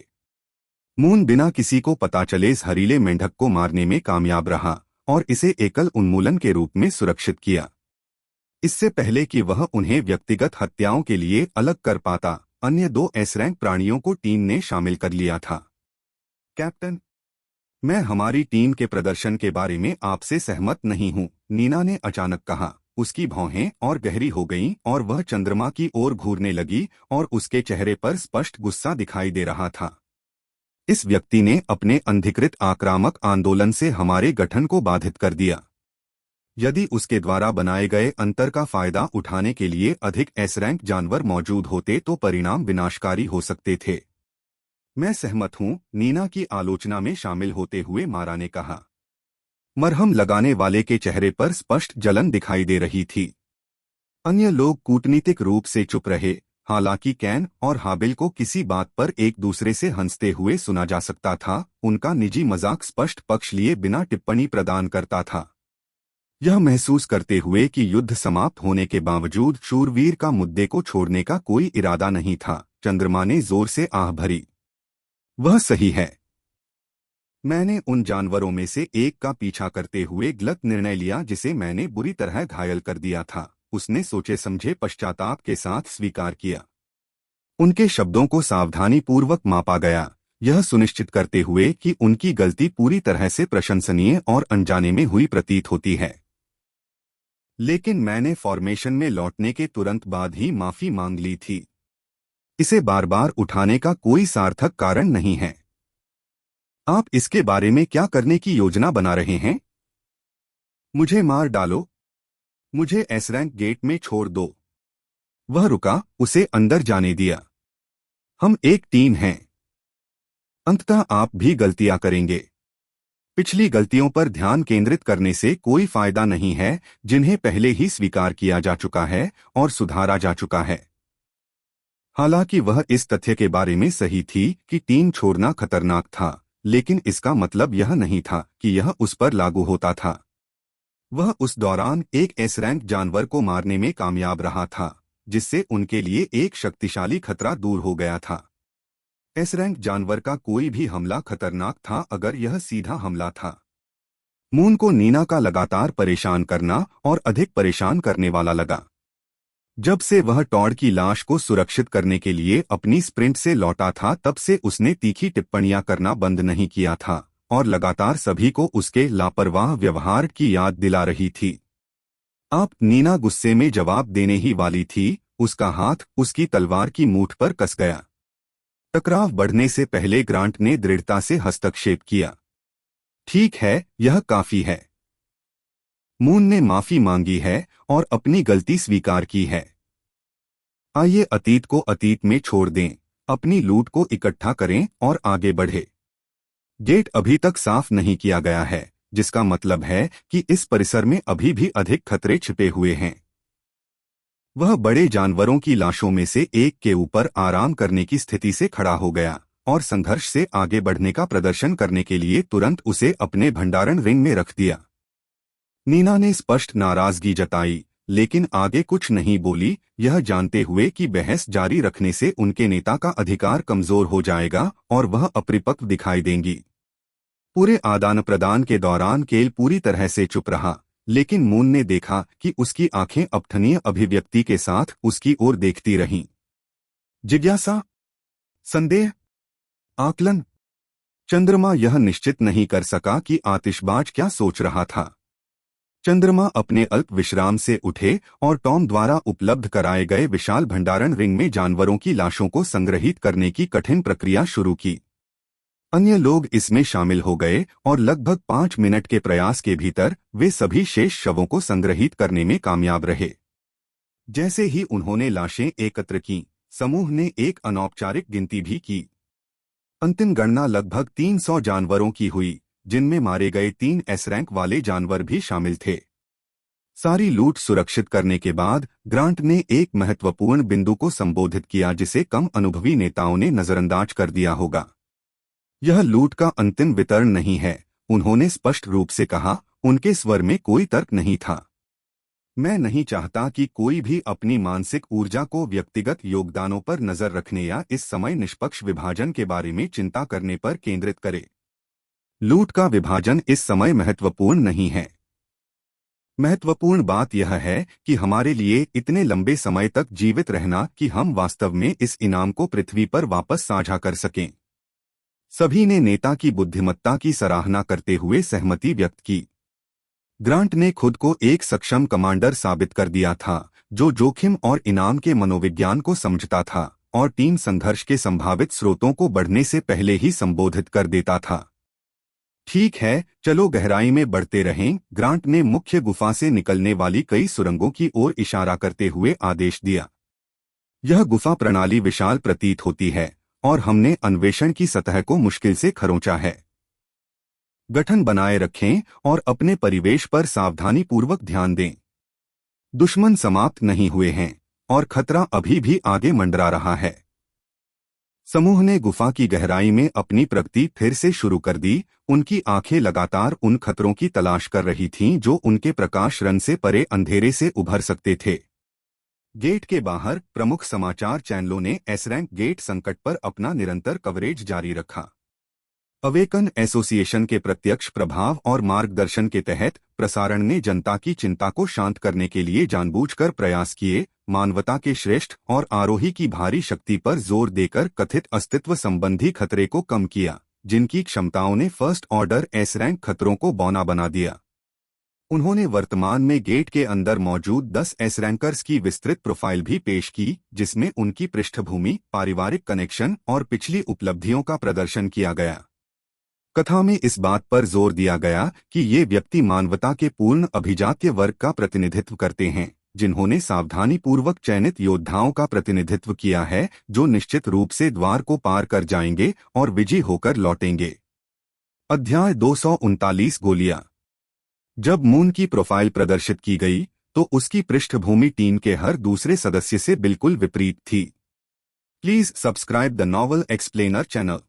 मून बिना किसी को पता चले इस हरीले मेंढक को मारने में कामयाब रहा और इसे एकल उन्मूलन के रूप में सुरक्षित किया। इससे पहले कि वह उन्हें व्यक्तिगत हत्याओं के लिए अलग कर पाता, अन्य 2 एस रैंक प्राणियों को टीम ने शामिल कर लिया था। कैप्टन, मैं हमारी टीम के प्रदर्शन के बारे में आपसे सहमत नहीं हूं, नीना ने अचानक कहा। उसकी भौहें और गहरी हो गईं और वह चंद्रमा की ओर घूरने लगी और उसके चेहरे पर स्पष्ट गुस्सा दिखाई दे रहा था। इस व्यक्ति ने अपने अनधिकृत आक्रामक आंदोलन से हमारे गठन को बाधित कर दिया। यदि उसके द्वारा बनाए गए अंतर का फायदा उठाने के लिए अधिक एस रैंक जानवर मौजूद होते तो परिणाम विनाशकारी हो सकते थे। मैं सहमत हूं, नीना की आलोचना में शामिल होते हुए मारा ने कहा। मरहम लगाने वाले के चेहरे पर स्पष्ट जलन दिखाई दे रही थी। अन्य लोग कूटनीतिक रूप से चुप रहे। हालांकि कैन और हाबिल को किसी बात पर एक दूसरे से हंसते हुए सुना जा सकता था। उनका निजी मजाक स्पष्ट पक्ष लिए बिना टिप्पणी प्रदान करता था। यह महसूस करते हुए कि युद्ध समाप्त होने के बावजूद शूरवीर का मुद्दे को छोड़ने का कोई इरादा नहीं था, चंद्रमा ने जोर से आह भरी। वह सही है। मैंने उन जानवरों में से एक का पीछा करते हुए गलत निर्णय लिया जिसे मैंने बुरी तरह घायल कर दिया था, उसने सोचे समझे पश्चाताप के साथ स्वीकार किया। उनके शब्दों को सावधानीपूर्वक मापा गया, यह सुनिश्चित करते हुए कि उनकी गलती पूरी तरह से प्रशंसनीय और अनजाने में हुई प्रतीत होती है। लेकिन मैंने फॉर्मेशन में लौटने के तुरंत बाद ही माफी मांग ली थी। इसे बार बार उठाने का कोई सार्थक कारण नहीं है। आप इसके बारे में क्या करने की योजना बना रहे हैं? मुझे मार डालो, मुझे एस रैंक गेट में छोड़ दो। वह रुका, उसे अंदर जाने दिया। हम एक टीम हैं। अंततः आप भी गलतियां करेंगे। पिछली गलतियों पर ध्यान केंद्रित करने से कोई फायदा नहीं है, जिन्हें पहले ही स्वीकार किया जा चुका है और सुधारा जा चुका है। हालांकि वह इस तथ्य के बारे में सही थी कि टीम छोड़ना खतरनाक था, लेकिन इसका मतलब यह नहीं था कि यह उस पर लागू होता था। वह उस दौरान एक एस रैंक जानवर को मारने में कामयाब रहा था, जिससे उनके लिए एक शक्तिशाली खतरा दूर हो गया था। एस रैंक जानवर का कोई भी हमला खतरनाक था अगर यह सीधा हमला था। मून को नीना का लगातार परेशान करना और अधिक परेशान करने वाला लगा। जब से वह टॉड की लाश को सुरक्षित करने के लिए अपनी स्प्रिंट से लौटा था तब से उसने तीखी टिप्पणियां करना बंद नहीं किया था और लगातार सभी को उसके लापरवाह व्यवहार की याद दिला रही थी। आप नीना गुस्से में जवाब देने ही वाली थी, उसका हाथ उसकी तलवार की मूठ पर कस गया। टकराव बढ़ने से पहले ग्रांट ने दृढ़ता से हस्तक्षेप किया। ठीक है, यह काफी है। मून ने माफी मांगी है और अपनी गलती स्वीकार की है। आइए अतीत को अतीत में छोड़ दें, अपनी लूट को इकट्ठा करें और आगे बढ़े। गेट अभी तक साफ नहीं किया गया है, जिसका मतलब है कि इस परिसर में अभी भी अधिक खतरे छिपे हुए हैं। वह बड़े जानवरों की लाशों में से एक के ऊपर आराम करने की स्थिति से खड़ा हो गया और संघर्ष से आगे बढ़ने का प्रदर्शन करने के लिए तुरंत उसे अपने भंडारण रिंग में रख दिया। नीना ने स्पष्ट नाराजगी जताई, लेकिन आगे कुछ नहीं बोली, यह जानते हुए कि बहस जारी रखने से उनके नेता का अधिकार कमजोर हो जाएगा और वह अपरिपक्व दिखाई देंगी। पूरे आदान प्रदान के दौरान केल पूरी तरह से चुप रहा, लेकिन मून ने देखा कि उसकी आंखें अपठनीय अभिव्यक्ति के साथ उसकी ओर देखती रहीं। जिज्ञासा, संदेह, आकलन। चंद्रमा यह निश्चित नहीं कर सका कि आतिशबाज क्या सोच रहा था। चंद्रमा अपने अल्प विश्राम से उठे और टॉम द्वारा उपलब्ध कराए गए विशाल भंडारण रिंग में जानवरों की लाशों को संग्रहित करने की कठिन प्रक्रिया शुरू की। अन्य लोग इसमें शामिल हो गए और लगभग 5 मिनट के प्रयास के भीतर वे सभी शेष शवों को संग्रहित करने में कामयाब रहे। जैसे ही उन्होंने लाशें एकत्र की, समूह ने एक अनौपचारिक गिनती भी की। अंतिम गणना लगभग 300 जानवरों की हुई, जिनमें मारे गए 3 एस रैंक वाले जानवर भी शामिल थे। सारी लूट सुरक्षित करने के बाद ग्रांट ने एक महत्वपूर्ण बिंदु को संबोधित किया जिसे कम अनुभवी नेताओं ने नजरअंदाज कर दिया होगा। यह लूट का अंतिम वितरण नहीं है, उन्होंने स्पष्ट रूप से कहा, उनके स्वर में कोई तर्क नहीं था। मैं नहीं चाहता कि कोई भी अपनी मानसिक ऊर्जा को व्यक्तिगत योगदानों पर नजर रखने या इस समय निष्पक्ष विभाजन के बारे में चिंता करने पर केंद्रित करे। लूट का विभाजन इस समय महत्वपूर्ण नहीं है। महत्वपूर्ण बात यह है कि हमारे लिए इतने लंबे समय तक जीवित रहना कि हम वास्तव में इस इनाम को पृथ्वी पर वापस साझा कर सकें। सभी ने नेता की बुद्धिमत्ता की सराहना करते हुए सहमति व्यक्त की। ग्रांट ने खुद को एक सक्षम कमांडर साबित कर दिया था, जो जोखिम और इनाम के मनोविज्ञान को समझता था और टीम संघर्ष के संभावित स्रोतों को बढ़ने से पहले ही संबोधित कर देता था। ठीक है, चलो गहराई में बढ़ते रहें, ग्रांट ने मुख्य गुफा से निकलने वाली कई सुरंगों की ओर इशारा करते हुए आदेश दिया। यह गुफा प्रणाली विशाल प्रतीत होती है और हमने अन्वेषण की सतह को मुश्किल से खरोंचा है। गठन बनाए रखें और अपने परिवेश पर सावधानीपूर्वक ध्यान दें। दुश्मन समाप्त नहीं हुए हैं और खतरा अभी भी आगे मंडरा रहा है। समूह ने गुफा की गहराई में अपनी प्रगति फिर से शुरू कर दी। उनकी आंखें लगातार उन खतरों की तलाश कर रही थीं जो उनके प्रकाश रन से परे अंधेरे से उभर सकते थे। गेट के बाहर प्रमुख समाचार चैनलों ने एस रैंक गेट संकट पर अपना निरंतर कवरेज जारी रखा। अवेकन एसोसिएशन के प्रत्यक्ष प्रभाव और मार्गदर्शन के तहत प्रसारण ने जनता की चिंता को शांत करने के लिए जानबूझकर प्रयास किए, मानवता के श्रेष्ठ और आरोही की भारी शक्ति पर जोर देकर कथित अस्तित्व संबंधी खतरे को कम किया, जिनकी क्षमताओं ने फर्स्ट ऑर्डर एस रैंक खतरों को बौना बना दिया। उन्होंने वर्तमान में गेट के अंदर मौजूद 10 एस रैंकर्स की विस्तृत प्रोफाइल भी पेश की, जिसमें उनकी पृष्ठभूमि, पारिवारिक कनेक्शन और पिछली उपलब्धियों का प्रदर्शन किया गया। कथा में इस बात पर जोर दिया गया कि ये व्यक्ति मानवता के पूर्ण अभिजात्य वर्ग का प्रतिनिधित्व करते हैं, जिन्होंने सावधानीपूर्वक चयनित योद्धाओं का प्रतिनिधित्व किया है, जो निश्चित रूप से द्वार को पार कर जाएंगे और विजयी होकर लौटेंगे। अध्याय 239 गोलियां। जब मून की प्रोफाइल प्रदर्शित की गई, तो उसकी पृष्ठभूमि टीम के हर दूसरे सदस्य से बिल्कुल विपरीत थी। Please subscribe the novel explainer channel.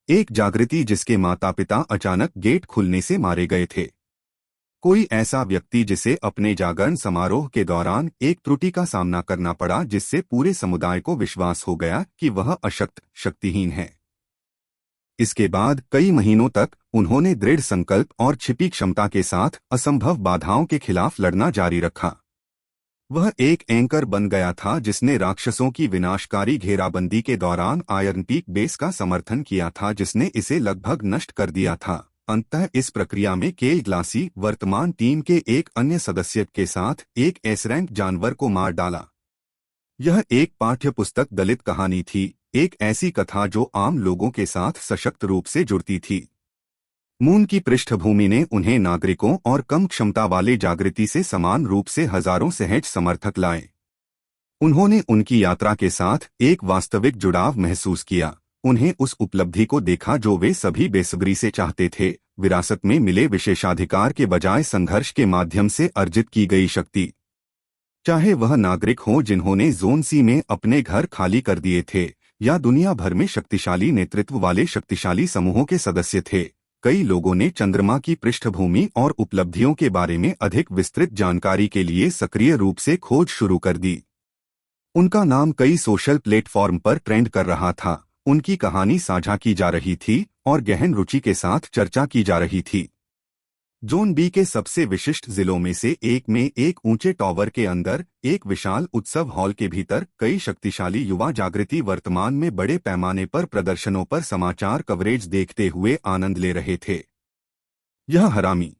एक जागृति जिसके माता पिता अचानक गेट खुलने से मारे गए थे। कोई ऐसा व्यक्ति जिसे अपने जागरण समारोह के दौरान एक त्रुटि का सामना करना पड़ा, जिससे पूरे समुदाय को विश्वास हो गया कि वह अशक्त, शक्तिहीन है। इसके बाद कई महीनों तक उन्होंने दृढ़ संकल्प और छिपी क्षमता के साथ असंभव बाधाओं के खिलाफ लड़ना जारी रखा। वह एक एंकर बन गया था जिसने राक्षसों की विनाशकारी घेराबंदी के दौरान आयरन पीक बेस का समर्थन किया था, जिसने इसे लगभग नष्ट कर दिया था। अंततः इस प्रक्रिया में केल ग्लासी वर्तमान टीम के एक अन्य सदस्य के साथ एक एस रैंक जानवर को मार डाला। यह एक पाठ्यपुस्तक दलित कहानी थी, एक ऐसी कथा जो आम लोगों के साथ सशक्त रूप से जुड़ती थी। मून की पृष्ठभूमि ने उन्हें नागरिकों और कम क्षमता वाले जागृति से समान रूप से हजारों सहज समर्थक लाए। उन्होंने उनकी यात्रा के साथ एक वास्तविक जुड़ाव महसूस किया। उन्हें उस उपलब्धि को देखा जो वे सभी बेसब्री से चाहते थे, विरासत में मिले विशेषाधिकार के बजाय संघर्ष के माध्यम से अर्जित की गई शक्ति। चाहे वह नागरिक हों जिन्होंने जोन सी में अपने घर खाली कर दिए थे, या दुनिया भर में शक्तिशाली नेतृत्व वाले शक्तिशाली समूहों के सदस्य थे, कई लोगों ने चंद्रमा की पृष्ठभूमि और उपलब्धियों के बारे में अधिक विस्तृत जानकारी के लिए सक्रिय रूप से खोज शुरू कर दी। उनका नाम कई सोशल प्लेटफॉर्म पर ट्रेंड कर रहा था, उनकी कहानी साझा की जा रही थी और गहन रुचि के साथ चर्चा की जा रही थी। जोन बी के सबसे विशिष्ट जिलों में से एक में एक ऊंचे टॉवर के अंदर एक विशाल उत्सव हॉल के भीतर कई शक्तिशाली युवा जागृति वर्तमान में बड़े पैमाने पर प्रदर्शनों पर समाचार कवरेज देखते हुए आनंद ले रहे थे। यह हरामी,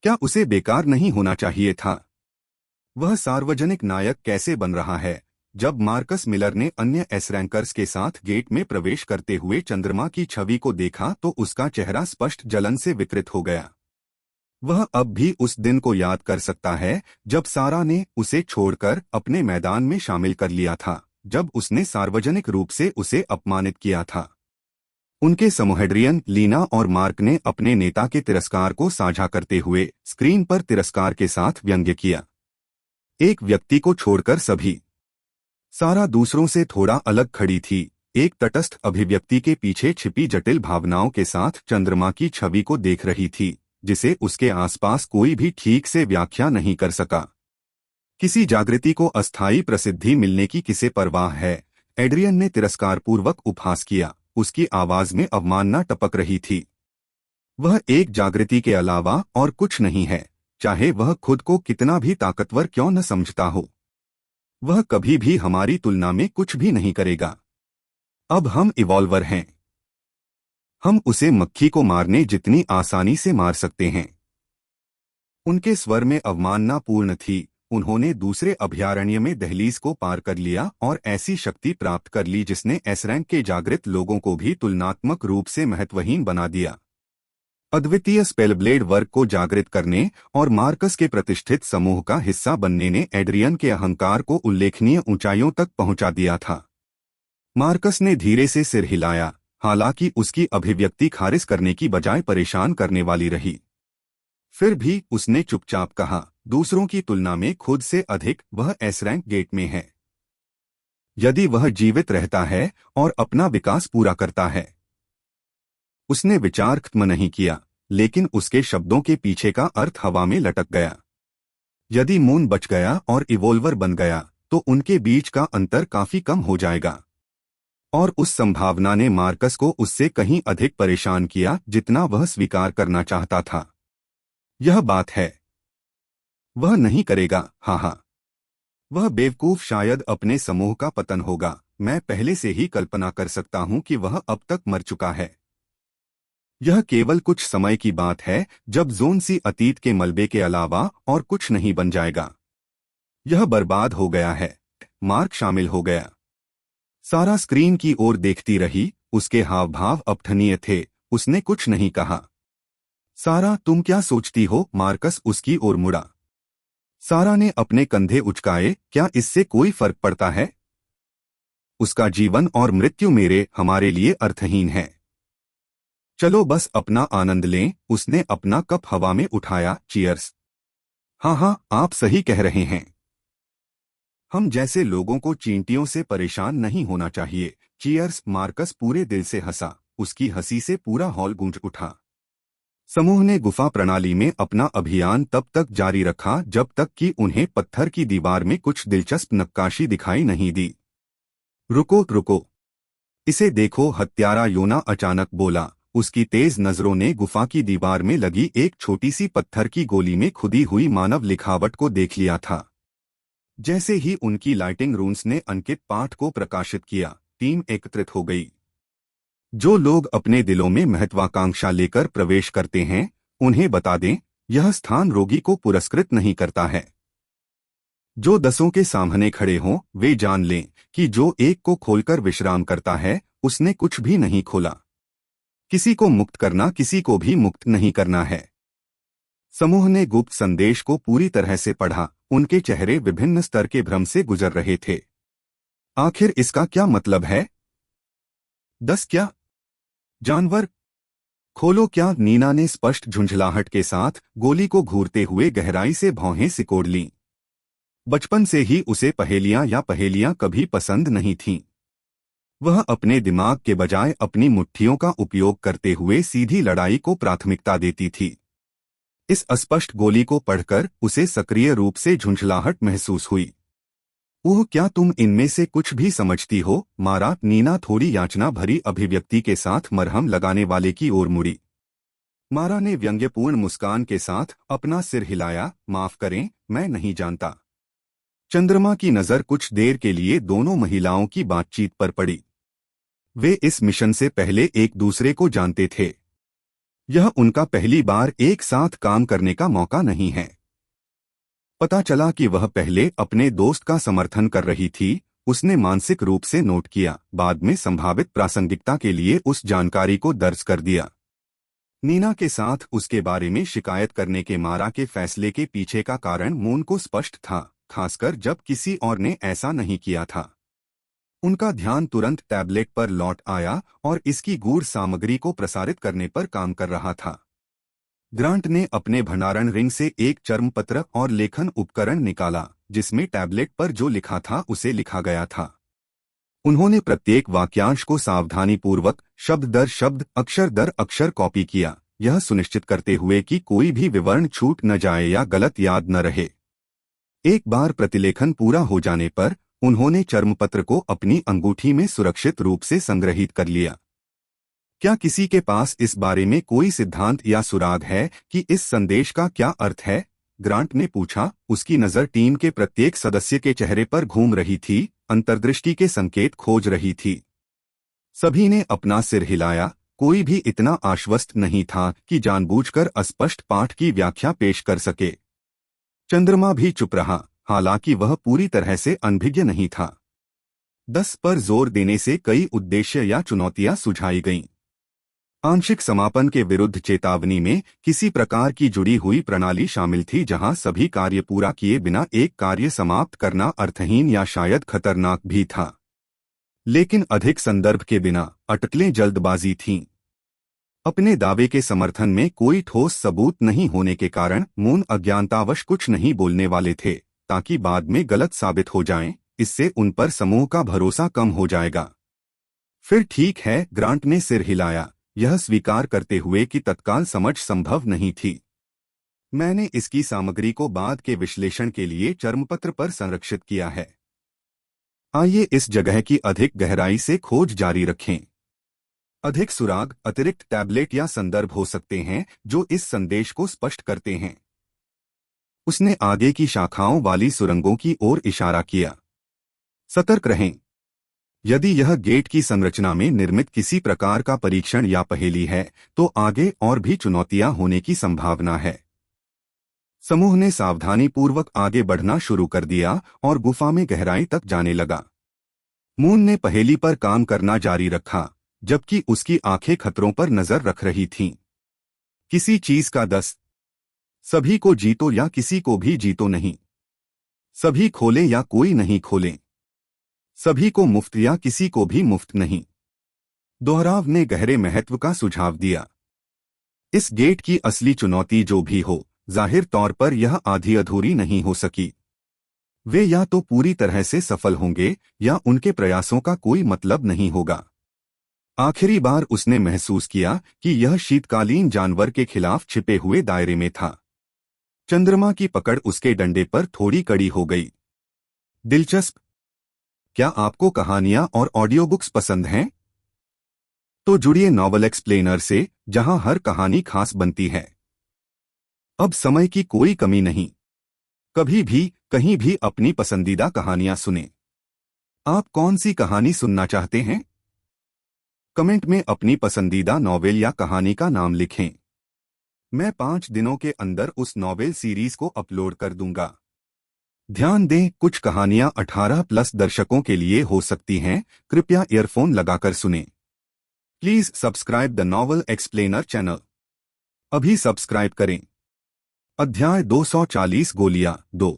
क्या उसे बेकार नहीं होना चाहिए था? वह सार्वजनिक नायक कैसे बन रहा है? जब मार्कस मिलर ने अन्य एस रैंकर्स के साथ गेट में प्रवेश करते हुए चंद्रमा की छवि को देखा तो उसका चेहरा स्पष्ट जलन से विकृत हो गया। वह अब भी उस दिन को याद कर सकता है जब सारा ने उसे छोड़कर अपने मैदान में शामिल कर लिया था, जब उसने सार्वजनिक रूप से उसे अपमानित किया था। उनके समूहेड्रियन, लीना और मार्क ने अपने नेता के तिरस्कार को साझा करते हुए स्क्रीन पर तिरस्कार के साथ व्यंग्य किया। एक व्यक्ति को छोड़कर सभी। सारा दूसरों से थोड़ा अलग खड़ी थी, एक तटस्थ अभिव्यक्ति के पीछे छिपी जटिल भावनाओं के साथ चंद्रमा की छवि को देख रही थी, जिसे उसके आसपास कोई भी ठीक से व्याख्या नहीं कर सका। किसी जागृति को अस्थायी प्रसिद्धि मिलने की किसे परवाह है? एड्रियन ने तिरस्कारपूर्वक उपहास किया, उसकी आवाज में अवमानना टपक रही थी। वह एक जागृति के अलावा और कुछ नहीं है, चाहे वह खुद को कितना भी ताकतवर क्यों न समझता हो। वह कभी भी हमारी तुलना में कुछ भी नहीं करेगा। अब हम इवॉल्वर हैं। हम उसे मक्खी को मारने जितनी आसानी से मार सकते हैं। उनके स्वर में अवमानना पूर्ण थी। उन्होंने दूसरे अभयारण्य में दहलीज को पार कर लिया और ऐसी शक्ति प्राप्त कर ली जिसने एस रैंक के जागृत लोगों को भी तुलनात्मक रूप से महत्वहीन बना दिया। अद्वितीय स्पेलब्लेड वर्ग को जागृत करने और मार्कस के प्रतिष्ठित समूह का हिस्सा बनने ने एड्रियन के अहंकार को उल्लेखनीय ऊंचाइयों तक पहुंचा दिया था। मार्कस ने धीरे से सिर हिलाया, हालांकि उसकी अभिव्यक्ति खारिज करने की बजाय परेशान करने वाली रही। फिर भी उसने चुपचाप कहा, दूसरों की तुलना में खुद से अधिक वह एस रैंक गेट में है। यदि वह जीवित रहता है और अपना विकास पूरा करता है। उसने विचार खत्म नहीं किया, लेकिन उसके शब्दों के पीछे का अर्थ हवा में लटक गया। यदि मून बच गया और इवोल्वर बन गया तो उनके बीच का अंतर काफी कम हो जाएगा। और उस संभावना ने मार्कस को उससे कहीं अधिक परेशान किया जितना वह स्वीकार करना चाहता था। यह बात है, वह नहीं करेगा। हाँ, वह बेवकूफ शायद अपने समूह का पतन होगा। मैं पहले से ही कल्पना कर सकता हूं कि वह अब तक मर चुका है। यह केवल कुछ समय की बात है जब जोन सी अतीत के मलबे के अलावा और कुछ नहीं बन जाएगा। यह बर्बाद हो गया है। मार्क शामिल हो गया। सारा स्क्रीन की ओर देखती रही, उसके हाव भाव अपठनीय थे। उसने कुछ नहीं कहा। सारा, तुम क्या सोचती हो? मार्कस उसकी ओर मुड़ा। सारा ने अपने कंधे उचकाए। क्या इससे कोई फर्क पड़ता है? उसका जीवन और मृत्यु हमारे लिए अर्थहीन है। चलो बस अपना आनंद लें। उसने अपना कप हवा में उठाया। चीयर्स। हाँ, आप सही कह रहे हैं। हम जैसे लोगों को चींटियों से परेशान नहीं होना चाहिए। चीयर्स। मार्कस पूरे दिल से हंसा। उसकी हंसी से पूरा हॉल गूंज उठा। समूह ने गुफा प्रणाली में अपना अभियान तब तक जारी रखा जब तक कि उन्हें पत्थर की दीवार में कुछ दिलचस्प नक्काशी दिखाई नहीं दी। रुको, इसे देखो, हत्यारा योना अचानक बोला। उसकी तेज नजरों ने गुफा की दीवार में लगी एक छोटी सी पत्थर की गोली में खुदी हुई मानव लिखावट को देख लिया था। जैसे ही उनकी लाइटिंग रूम्स ने अंकित पाठ को प्रकाशित किया, टीम एकत्रित हो गई। जो लोग अपने दिलों में महत्वाकांक्षा लेकर प्रवेश करते हैं, उन्हें बता दें, यह स्थान रोगी को पुरस्कृत नहीं करता है। जो 10 के सामने खड़े हों, वे जान लें कि जो एक को खोलकर विश्राम करता है, उसने कुछ भी नहीं खोला। किसी को मुक्त करना किसी को भी मुक्त नहीं करना है। समूह ने गुप्त संदेश को पूरी तरह से पढ़ा। उनके चेहरे विभिन्न स्तर के भ्रम से गुजर रहे थे। आखिर इसका क्या मतलब है? 10 क्या? जानवर? खोलो क्या? नीना ने स्पष्ट झुंझलाहट के साथ गोली को घूरते हुए गहराई से भौहें सिकोड़ लीं। बचपन से ही उसे पहेलियां कभी पसंद नहीं थीं। वह अपने दिमाग के बजाय अपनी मुट्ठियों का उपयोग करते हुए सीधी लड़ाई को प्राथमिकता देती थी। इस अस्पष्ट गोली को पढ़कर उसे सक्रिय रूप से झुंझलाहट महसूस हुई। ओह, क्या तुम इनमें से कुछ भी समझती हो? मारा। नीना थोड़ी याचना भरी अभिव्यक्ति के साथ मरहम लगाने वाले की ओर मुड़ी। मारा ने व्यंग्यपूर्ण मुस्कान के साथ अपना सिर हिलाया। माफ करें, मैं नहीं जानता। चंद्रमा की नजर कुछ देर के लिए दोनों महिलाओं की बातचीत पर पड़ी। वे इस मिशन से पहले एक दूसरे को जानते थे। यह उनका पहली बार एक साथ काम करने का मौका नहीं है। पता चला कि वह पहले अपने दोस्त का समर्थन कर रही थी। उसने मानसिक रूप से नोट किया, बाद में संभावित प्रासंगिकता के लिए उस जानकारी को दर्ज कर दिया। नीना के साथ उसके बारे में शिकायत करने के मारा के फैसले के पीछे का कारण मून को स्पष्ट था, खासकर जब किसी और ने ऐसा नहीं किया था। उनका ध्यान तुरंत टैबलेट पर लौट आया और इसकी गूढ़ सामग्री को प्रसारित करने पर काम कर रहा था। ग्रांट ने अपने भंडारण रिंग से एक चर्मपत्र और लेखन उपकरण निकाला, जिसमें टैबलेट पर जो लिखा था उसे लिखा गया था। उन्होंने प्रत्येक वाक्यांश को सावधानीपूर्वक शब्द दर शब्द, अक्षर दर अक्षर कॉपी किया, यह सुनिश्चित करते हुए कि कोई भी विवरण छूट न जाए या गलत याद न रहे। एक बार प्रतिलेखन पूरा हो जाने पर उन्होंने चर्मपत्र को अपनी अंगूठी में सुरक्षित रूप से संग्रहित कर लिया। क्या किसी के पास इस बारे में कोई सिद्धांत या सुराग है कि इस संदेश का क्या अर्थ है? ग्रांट ने पूछा। उसकी नजर टीम के प्रत्येक सदस्य के चेहरे पर घूम रही थी, अंतर्दृष्टि के संकेत खोज रही थी। सभी ने अपना सिर हिलाया। कोई भी इतना आश्वस्त नहीं था कि जानबूझकर अस्पष्ट पाठ की व्याख्या पेश कर सके। चंद्रमा भी चुप रहा, हालांकि वह पूरी तरह से अनभिज्ञ नहीं था। 10 पर जोर देने से कई उद्देश्य या चुनौतियां सुझाई गईं। आंशिक समापन के विरुद्ध चेतावनी में किसी प्रकार की जुड़ी हुई प्रणाली शामिल थी, जहां सभी कार्य पूरा किए बिना एक कार्य समाप्त करना अर्थहीन या शायद खतरनाक भी था। लेकिन अधिक संदर्भ के बिना अटकलें जल्दबाजी थीं। अपने दावे के समर्थन में कोई ठोस सबूत नहीं होने के कारण मून अज्ञानतावश कुछ नहीं बोलने वाले थे, ताकि बाद में गलत साबित हो जाएं। इससे उन पर समूह का भरोसा कम हो जाएगा। फिर ठीक है, ग्रांट ने सिर हिलाया, यह स्वीकार करते हुए कि तत्काल समझ संभव नहीं थी। मैंने इसकी सामग्री को बाद के विश्लेषण के लिए चर्मपत्र पर संरक्षित किया है। आइए इस जगह की अधिक गहराई से खोज जारी रखें। अधिक सुराग, अतिरिक्त टैबलेट या संदर्भ हो सकते हैं जो इस संदेश को स्पष्ट करते हैं। उसने आगे की शाखाओं वाली सुरंगों की ओर इशारा किया। सतर्क रहें। यदि यह गेट की संरचना में निर्मित किसी प्रकार का परीक्षण या पहेली है, तो आगे और भी चुनौतियां होने की संभावना है। समूह ने सावधानीपूर्वक आगे बढ़ना शुरू कर दिया और गुफा में गहराई तक जाने लगा। मून ने पहेली पर काम करना जारी रखा, जबकि उसकी आंखें खतरों पर नजर रख रही थीं। किसी चीज का 10। सभी को जीतो या किसी को भी जीतो नहीं। सभी खोलें या कोई नहीं खोलें। सभी को मुफ्त या किसी को भी मुफ्त नहीं। दोहराव ने गहरे महत्व का सुझाव दिया। इस गेट की असली चुनौती जो भी हो, जाहिर तौर पर यह आधी अधूरी नहीं हो सकी। वे या तो पूरी तरह से सफल होंगे या उनके प्रयासों का कोई मतलब नहीं होगा। आखिरी बार उसने महसूस किया कि यह शीतकालीन जानवर के खिलाफ छिपे हुए दायरे में था। चंद्रमा की पकड़ उसके डंडे पर थोड़ी कड़ी हो गई। दिलचस्प। क्या आपको कहानियां और ऑडियो बुक्स पसंद हैं? तो जुड़िए नॉवल एक्सप्लेनर से, जहां हर कहानी खास बनती है। अब समय की कोई कमी नहीं। कभी भी कहीं भी अपनी पसंदीदा कहानियां सुने। आप कौन सी कहानी सुनना चाहते हैं? कमेंट में अपनी पसंदीदा नॉवेल या कहानी का नाम लिखें। मैं 5 दिनों के अंदर उस नॉवेल सीरीज को अपलोड कर दूंगा। ध्यान दें, कुछ कहानियां 18+ दर्शकों के लिए हो सकती हैं। कृपया ईयरफोन लगाकर सुनें। Please subscribe the novel explainer channel. अभी सब्सक्राइब करें। अध्याय 240 गोलियां 2।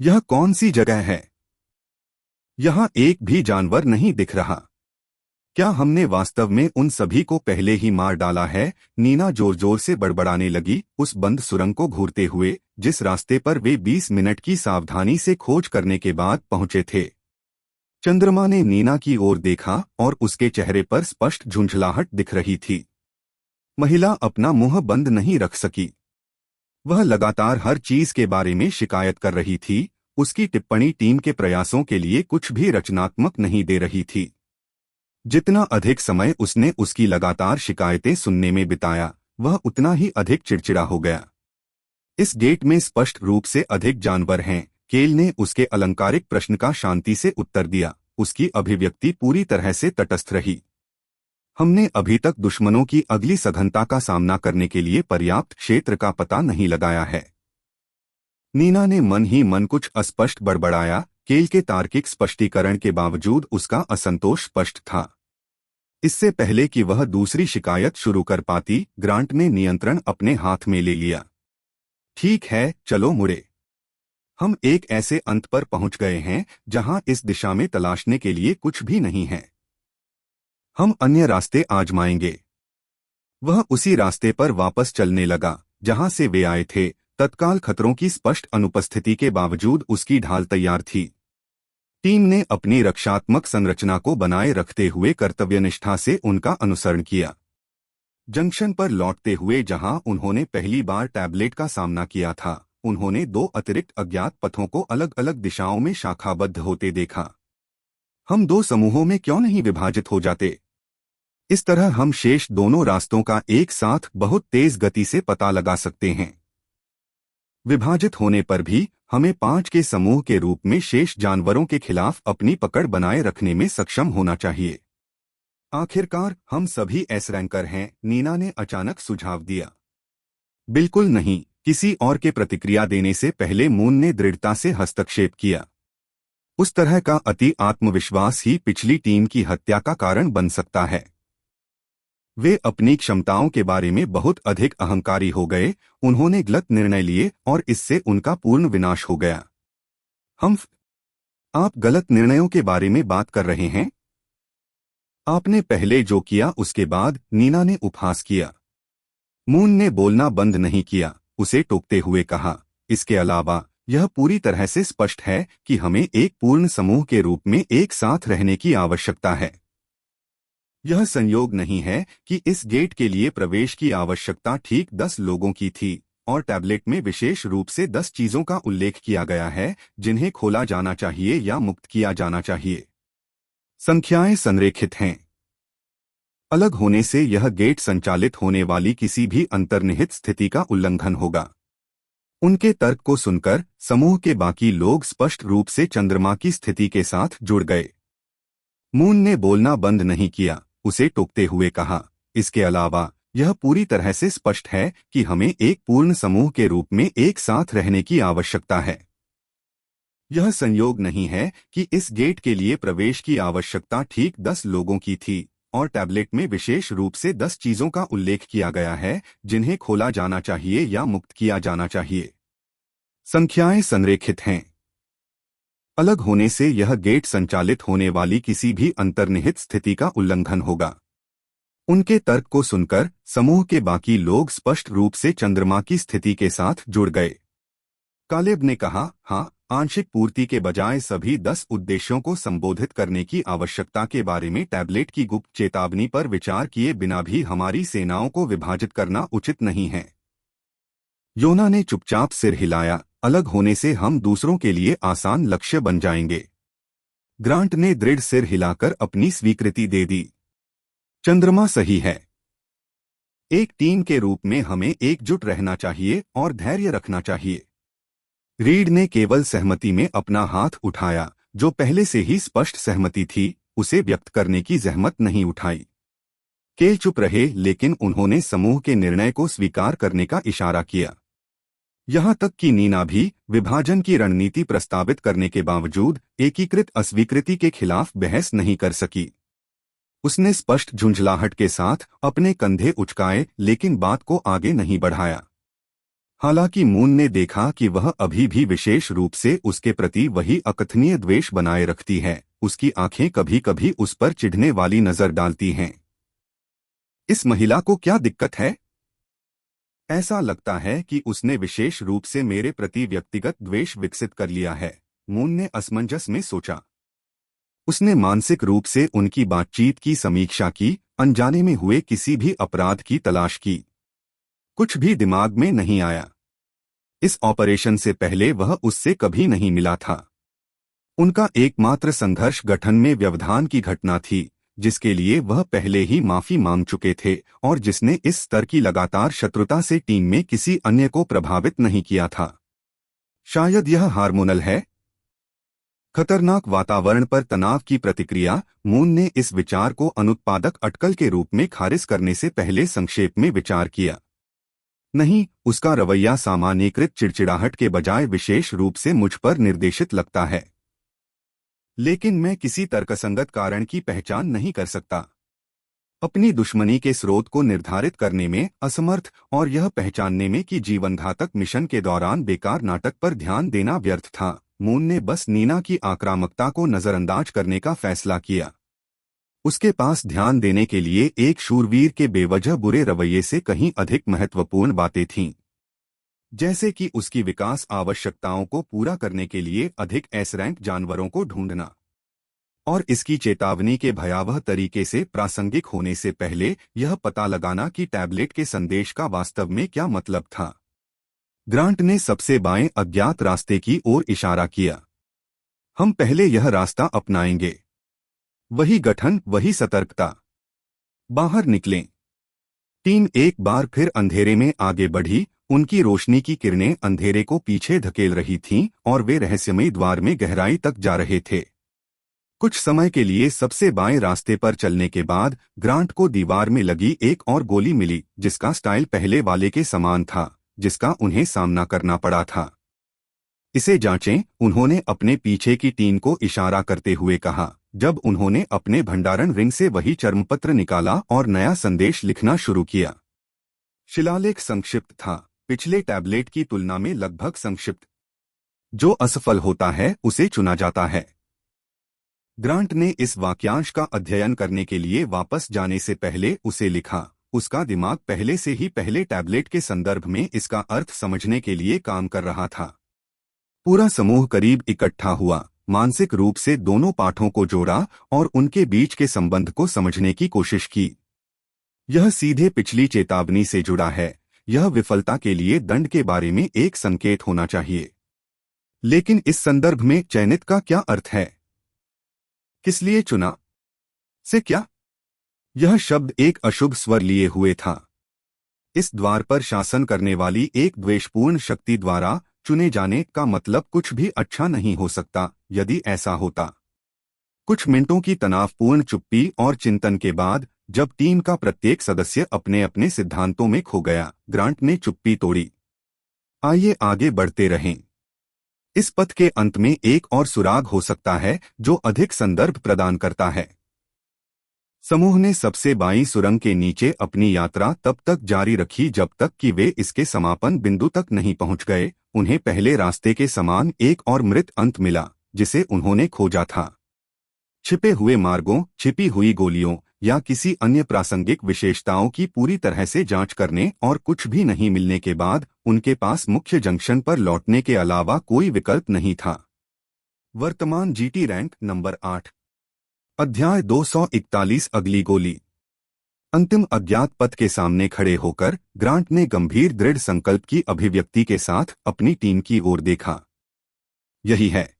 यह कौन सी जगह है? यहाँ एक भी जानवर नहीं दिख रहा। क्या हमने वास्तव में उन सभी को पहले ही मार डाला है? नीना जोर जोर से बड़बड़ाने लगी, उस बंद सुरंग को घूरते हुए जिस रास्ते पर वे 20 मिनट की सावधानी से खोज करने के बाद पहुंचे थे। चंद्रमा ने नीना की ओर देखा और उसके चेहरे पर स्पष्ट झुंझलाहट दिख रही थी। महिला अपना मुंह बंद नहीं रख सकी। वह लगातार हर चीज के बारे में शिकायत कर रही थी। उसकी टिप्पणी टीम के प्रयासों के लिए कुछ भी रचनात्मक नहीं दे रही थी। जितना अधिक समय उसने उसकी लगातार शिकायतें सुनने में बिताया, वह उतना ही अधिक चिड़चिड़ा हो गया। इस गेट में स्पष्ट रूप से अधिक जानवर हैं। केल ने उसके अलंकारिक प्रश्न का शांति से उत्तर दिया। उसकी अभिव्यक्ति पूरी तरह से तटस्थ रही। हमने अभी तक दुश्मनों की अगली सघनता का सामना करने के लिए पर्याप्त क्षेत्र का पता नहीं लगाया है। नीना ने मन ही मन कुछ अस्पष्ट बड़बड़ाया। केल के तार्किक स्पष्टीकरण के बावजूद उसका असंतोष स्पष्ट था। इससे पहले कि वह दूसरी शिकायत शुरू कर पाती, ग्रांट ने नियंत्रण अपने हाथ में ले लिया। ठीक है, चलो मुड़े। हम एक ऐसे अंत पर पहुंच गए हैं जहां इस दिशा में तलाशने के लिए कुछ भी नहीं है। हम अन्य रास्ते आजमाएंगे। वह उसी रास्ते पर वापस चलने लगा जहां से वे आए थे। तत्काल खतरों की स्पष्ट अनुपस्थिति के बावजूद उसकी ढाल तैयार थी। टीम ने अपनी रक्षात्मक संरचना को बनाए रखते हुए कर्तव्यनिष्ठा से उनका अनुसरण किया। जंक्शन पर लौटते हुए जहां उन्होंने पहली बार टैबलेट का सामना किया था, उन्होंने 2 अतिरिक्त अज्ञात पथों को अलग अलग दिशाओं में शाखाबद्ध होते देखा। हम 2 समूहों में क्यों नहीं विभाजित हो जाते? इस तरह हम शेष दोनों रास्तों का एक साथ बहुत तेज गति से पता लगा सकते हैं। विभाजित होने पर भी हमें 5 के समूह के रूप में शेष जानवरों के खिलाफ अपनी पकड़ बनाए रखने में सक्षम होना चाहिए। आखिरकार हम सभी एस रैंकर हैं, नीना ने अचानक सुझाव दिया। बिल्कुल नहीं, किसी और के प्रतिक्रिया देने से पहले मून ने दृढ़ता से हस्तक्षेप किया। उस तरह का अति आत्मविश्वास ही पिछली टीम की हत्या का कारण बन सकता है। वे अपनी क्षमताओं के बारे में बहुत अधिक अहंकारी हो गए। उन्होंने गलत निर्णय लिए और इससे उनका पूर्ण विनाश हो गया। आप गलत निर्णयों के बारे में बात कर रहे हैं? आपने पहले जो किया उसके बाद, नीना ने उपहास किया। मून ने बोलना बंद नहीं किया, उसे टोकते हुए कहा। इसके अलावा यह पूरी तरह से स्पष्ट है कि हमें एक पूर्ण समूह के रूप में एक साथ रहने की आवश्यकता है। यह संयोग नहीं है कि इस गेट के लिए प्रवेश की आवश्यकता ठीक 10 लोगों की थी और टैबलेट में विशेष रूप से 10 चीजों का उल्लेख किया गया है जिन्हें खोला जाना चाहिए या मुक्त किया जाना चाहिए। संख्याएं संरेखित हैं। अलग होने से यह गेट संचालित होने वाली किसी भी अंतर्निहित स्थिति का उल्लंघन होगा। उनके तर्क को सुनकर समूह के बाकी लोग स्पष्ट रूप से चंद्रमा की स्थिति के साथ जुड़ गए। मून ने बोलना बंद नहीं किया, उसे टोकते हुए कहा। इसके अलावा यह पूरी तरह से स्पष्ट है कि हमें एक पूर्ण समूह के रूप में एक साथ रहने की आवश्यकता है। यह संयोग नहीं है कि इस गेट के लिए प्रवेश की आवश्यकता ठीक 10 लोगों की थी और टैबलेट में विशेष रूप से 10 चीजों का उल्लेख किया गया है जिन्हें खोला जाना चाहिए या मुक्त किया जाना चाहिए। संख्याएं संरेखित हैं। अलग होने से यह गेट संचालित होने वाली किसी भी अंतर्निहित स्थिति का उल्लंघन होगा। उनके तर्क को सुनकर समूह के बाकी लोग स्पष्ट रूप से चंद्रमा की स्थिति के साथ जुड़ गए। कालेब ने कहा, हाँ, आंशिक पूर्ति के बजाय सभी 10 उद्देश्यों को संबोधित करने की आवश्यकता के बारे में टैबलेट की गुप्त चेतावनी पर विचार किए बिना भी हमारी सेनाओं को विभाजित करना उचित नहीं है। योना ने चुपचाप सिर हिलाया। अलग होने से हम दूसरों के लिए आसान लक्ष्य बन जाएंगे। ग्रांट ने दृढ़ सिर हिलाकर अपनी स्वीकृति दे दी। चंद्रमा सही है। एक टीम के रूप में हमें एकजुट रहना चाहिए और धैर्य रखना चाहिए। रीड ने केवल सहमति में अपना हाथ उठाया, जो पहले से ही स्पष्ट सहमति थी, उसे व्यक्त करने की जहमत नहीं उठाई। केल चुप रहे, लेकिन उन्होंने समूह के निर्णय को स्वीकार करने का इशारा किया। यहां तक कि नीना भी विभाजन की रणनीति प्रस्तावित करने के बावजूद एकीकृत अस्वीकृति के खिलाफ बहस नहीं कर सकी। उसने स्पष्ट झुंझलाहट के साथ अपने कंधे उचकाए, लेकिन बात को आगे नहीं बढ़ाया। हालांकि मून ने देखा कि वह अभी भी विशेष रूप से उसके प्रति वही अकथनीय द्वेष बनाए रखती है। उसकी आंखें कभी कभी उस पर चिढ़ने वाली नजर डालती हैं। इस महिला को क्या दिक्कत है? ऐसा लगता है कि उसने विशेष रूप से मेरे प्रति व्यक्तिगत द्वेष विकसित कर लिया है, मून ने असमंजस में सोचा। उसने मानसिक रूप से उनकी बातचीत की समीक्षा की, अनजाने में हुए किसी भी अपराध की तलाश की। कुछ भी दिमाग में नहीं आया। इस ऑपरेशन से पहले वह उससे कभी नहीं मिला था। उनका एकमात्र संघर्ष गठन में व्यवधान की घटना थी, जिसके लिए वह पहले ही माफी मांग चुके थे और जिसने इस स्तर की लगातार शत्रुता से टीम में किसी अन्य को प्रभावित नहीं किया था। शायद यह हार्मोनल है। खतरनाक वातावरण पर तनाव की प्रतिक्रिया। मून ने इस विचार को अनुत्पादक अटकल के रूप में खारिज करने से पहले संक्षेप में विचार किया। नहीं, उसका रवैया सामान्यीकृत चिड़चिड़ाहट के बजाय विशेष रूप से मुझ पर निर्देशित लगता है। लेकिन मैं किसी तर्कसंगत कारण की पहचान नहीं कर सकता। अपनी दुश्मनी के स्रोत को निर्धारित करने में असमर्थ और यह पहचानने में कि जीवनघातक मिशन के दौरान बेकार नाटक पर ध्यान देना व्यर्थ था, मून ने बस नीना की आक्रामकता को नजरअंदाज करने का फैसला किया। उसके पास ध्यान देने के लिए एक शूरवीर के बेवजह बुरे रवैये से कहीं अधिक महत्वपूर्ण बातें थीं, जैसे कि उसकी विकास आवश्यकताओं को पूरा करने के लिए अधिक एस रैंक जानवरों को ढूंढना और इसकी चेतावनी के भयावह तरीके से प्रासंगिक होने से पहले यह पता लगाना कि टैबलेट के संदेश का वास्तव में क्या मतलब था। ग्रांट ने सबसे बाएं अज्ञात रास्ते की ओर इशारा किया। हम पहले यह रास्ता अपनाएंगे। वही गठन, वही सतर्कता। बाहर निकलें। टीम एक बार फिर अंधेरे में आगे बढ़ी। उनकी रोशनी की किरणें अंधेरे को पीछे धकेल रही थीं और वे रहस्यमयी द्वार में गहराई तक जा रहे थे। कुछ समय के लिए सबसे बाएं रास्ते पर चलने के बाद ग्रांट को दीवार में लगी एक और गोली मिली, जिसका स्टाइल पहले वाले के समान था, जिसका उन्हें सामना करना पड़ा था। इसे जांचें, उन्होंने अपने पीछे की टीम को इशारा करते हुए कहा, जब उन्होंने अपने भंडारण रिंग से वही चर्मपत्र निकाला और नया संदेश लिखना शुरू किया। शिलालेख संक्षिप्त था, पिछले टैबलेट की तुलना में लगभग संक्षिप्त। जो असफल होता है उसे चुना जाता है। ग्रांट ने इस वाक्यांश का अध्ययन करने के लिए वापस जाने से पहले उसे लिखा। उसका दिमाग पहले से ही पहले टैबलेट के संदर्भ में इसका अर्थ समझने के लिए काम कर रहा था। पूरा समूह करीब इकट्ठा हुआ, मानसिक रूप से दोनों पाठों को जोड़ा और उनके बीच के संबंध को समझने की कोशिश की। यह सीधे पिछली चेतावनी से जुड़ा है। यह विफलता के लिए दंड के बारे में एक संकेत होना चाहिए। लेकिन इस संदर्भ में चयनित का क्या अर्थ है? किस लिए चुना? से क्या? यह शब्द एक अशुभ स्वर लिए हुए था। इस द्वार पर शासन करने वाली एक द्वेषपूर्ण शक्ति द्वारा चुने जाने का मतलब कुछ भी अच्छा नहीं हो सकता। यदि ऐसा होता। कुछ मिनटों की तनावपूर्ण चुप्पी और चिंतन के बाद, जब टीम का प्रत्येक सदस्य अपने अपने सिद्धांतों में खो गया, ग्रांट ने चुप्पी तोड़ी। आइए आगे बढ़ते रहें। इस पथ के अंत में एक और सुराग हो सकता है जो अधिक संदर्भ प्रदान करता है। समूह ने सबसे बाईं सुरंग के नीचे अपनी यात्रा तब तक जारी रखी जब तक कि वे इसके समापन बिंदु तक नहीं पहुंच गए। उन्हें पहले रास्ते के समान एक और मृत अंत मिला, जिसे उन्होंने खोजा था। छिपे हुए मार्गों, छिपी हुई गोलियों या किसी अन्य प्रासंगिक विशेषताओं की पूरी तरह से जांच करने और कुछ भी नहीं मिलने के बाद उनके पास मुख्य जंक्शन पर लौटने के अलावा कोई विकल्प नहीं था। वर्तमान जीटी रैंक नंबर 8। अध्याय 241। अगली गोली। अंतिम अज्ञात पथ के सामने खड़े होकर ग्रांट ने गंभीर दृढ़ संकल्प की अभिव्यक्ति के साथ अपनी टीम की ओर देखा। यही है।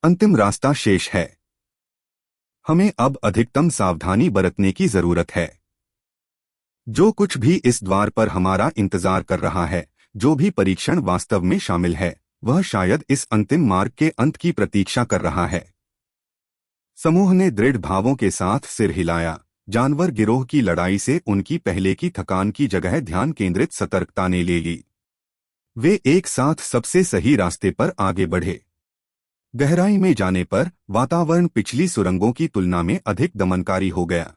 अंतिम रास्ता शेष है। हमें अब अधिकतम सावधानी बरतने की जरूरत है। जो कुछ भी इस द्वार पर हमारा इंतजार कर रहा है, जो भी परीक्षण वास्तव में शामिल है, वह शायद इस अंतिम मार्ग के अंत की प्रतीक्षा कर रहा है। समूह ने दृढ़ भावों के साथ सिर हिलाया। जानवर गिरोह की लड़ाई से उनकी पहले की थकान की जगह ध्यान केंद्रित सतर्कता ने ले ली। वे एक साथ सबसे सही रास्ते पर आगे बढ़े। गहराई में जाने पर वातावरण पिछली सुरंगों की तुलना में अधिक दमनकारी हो गया।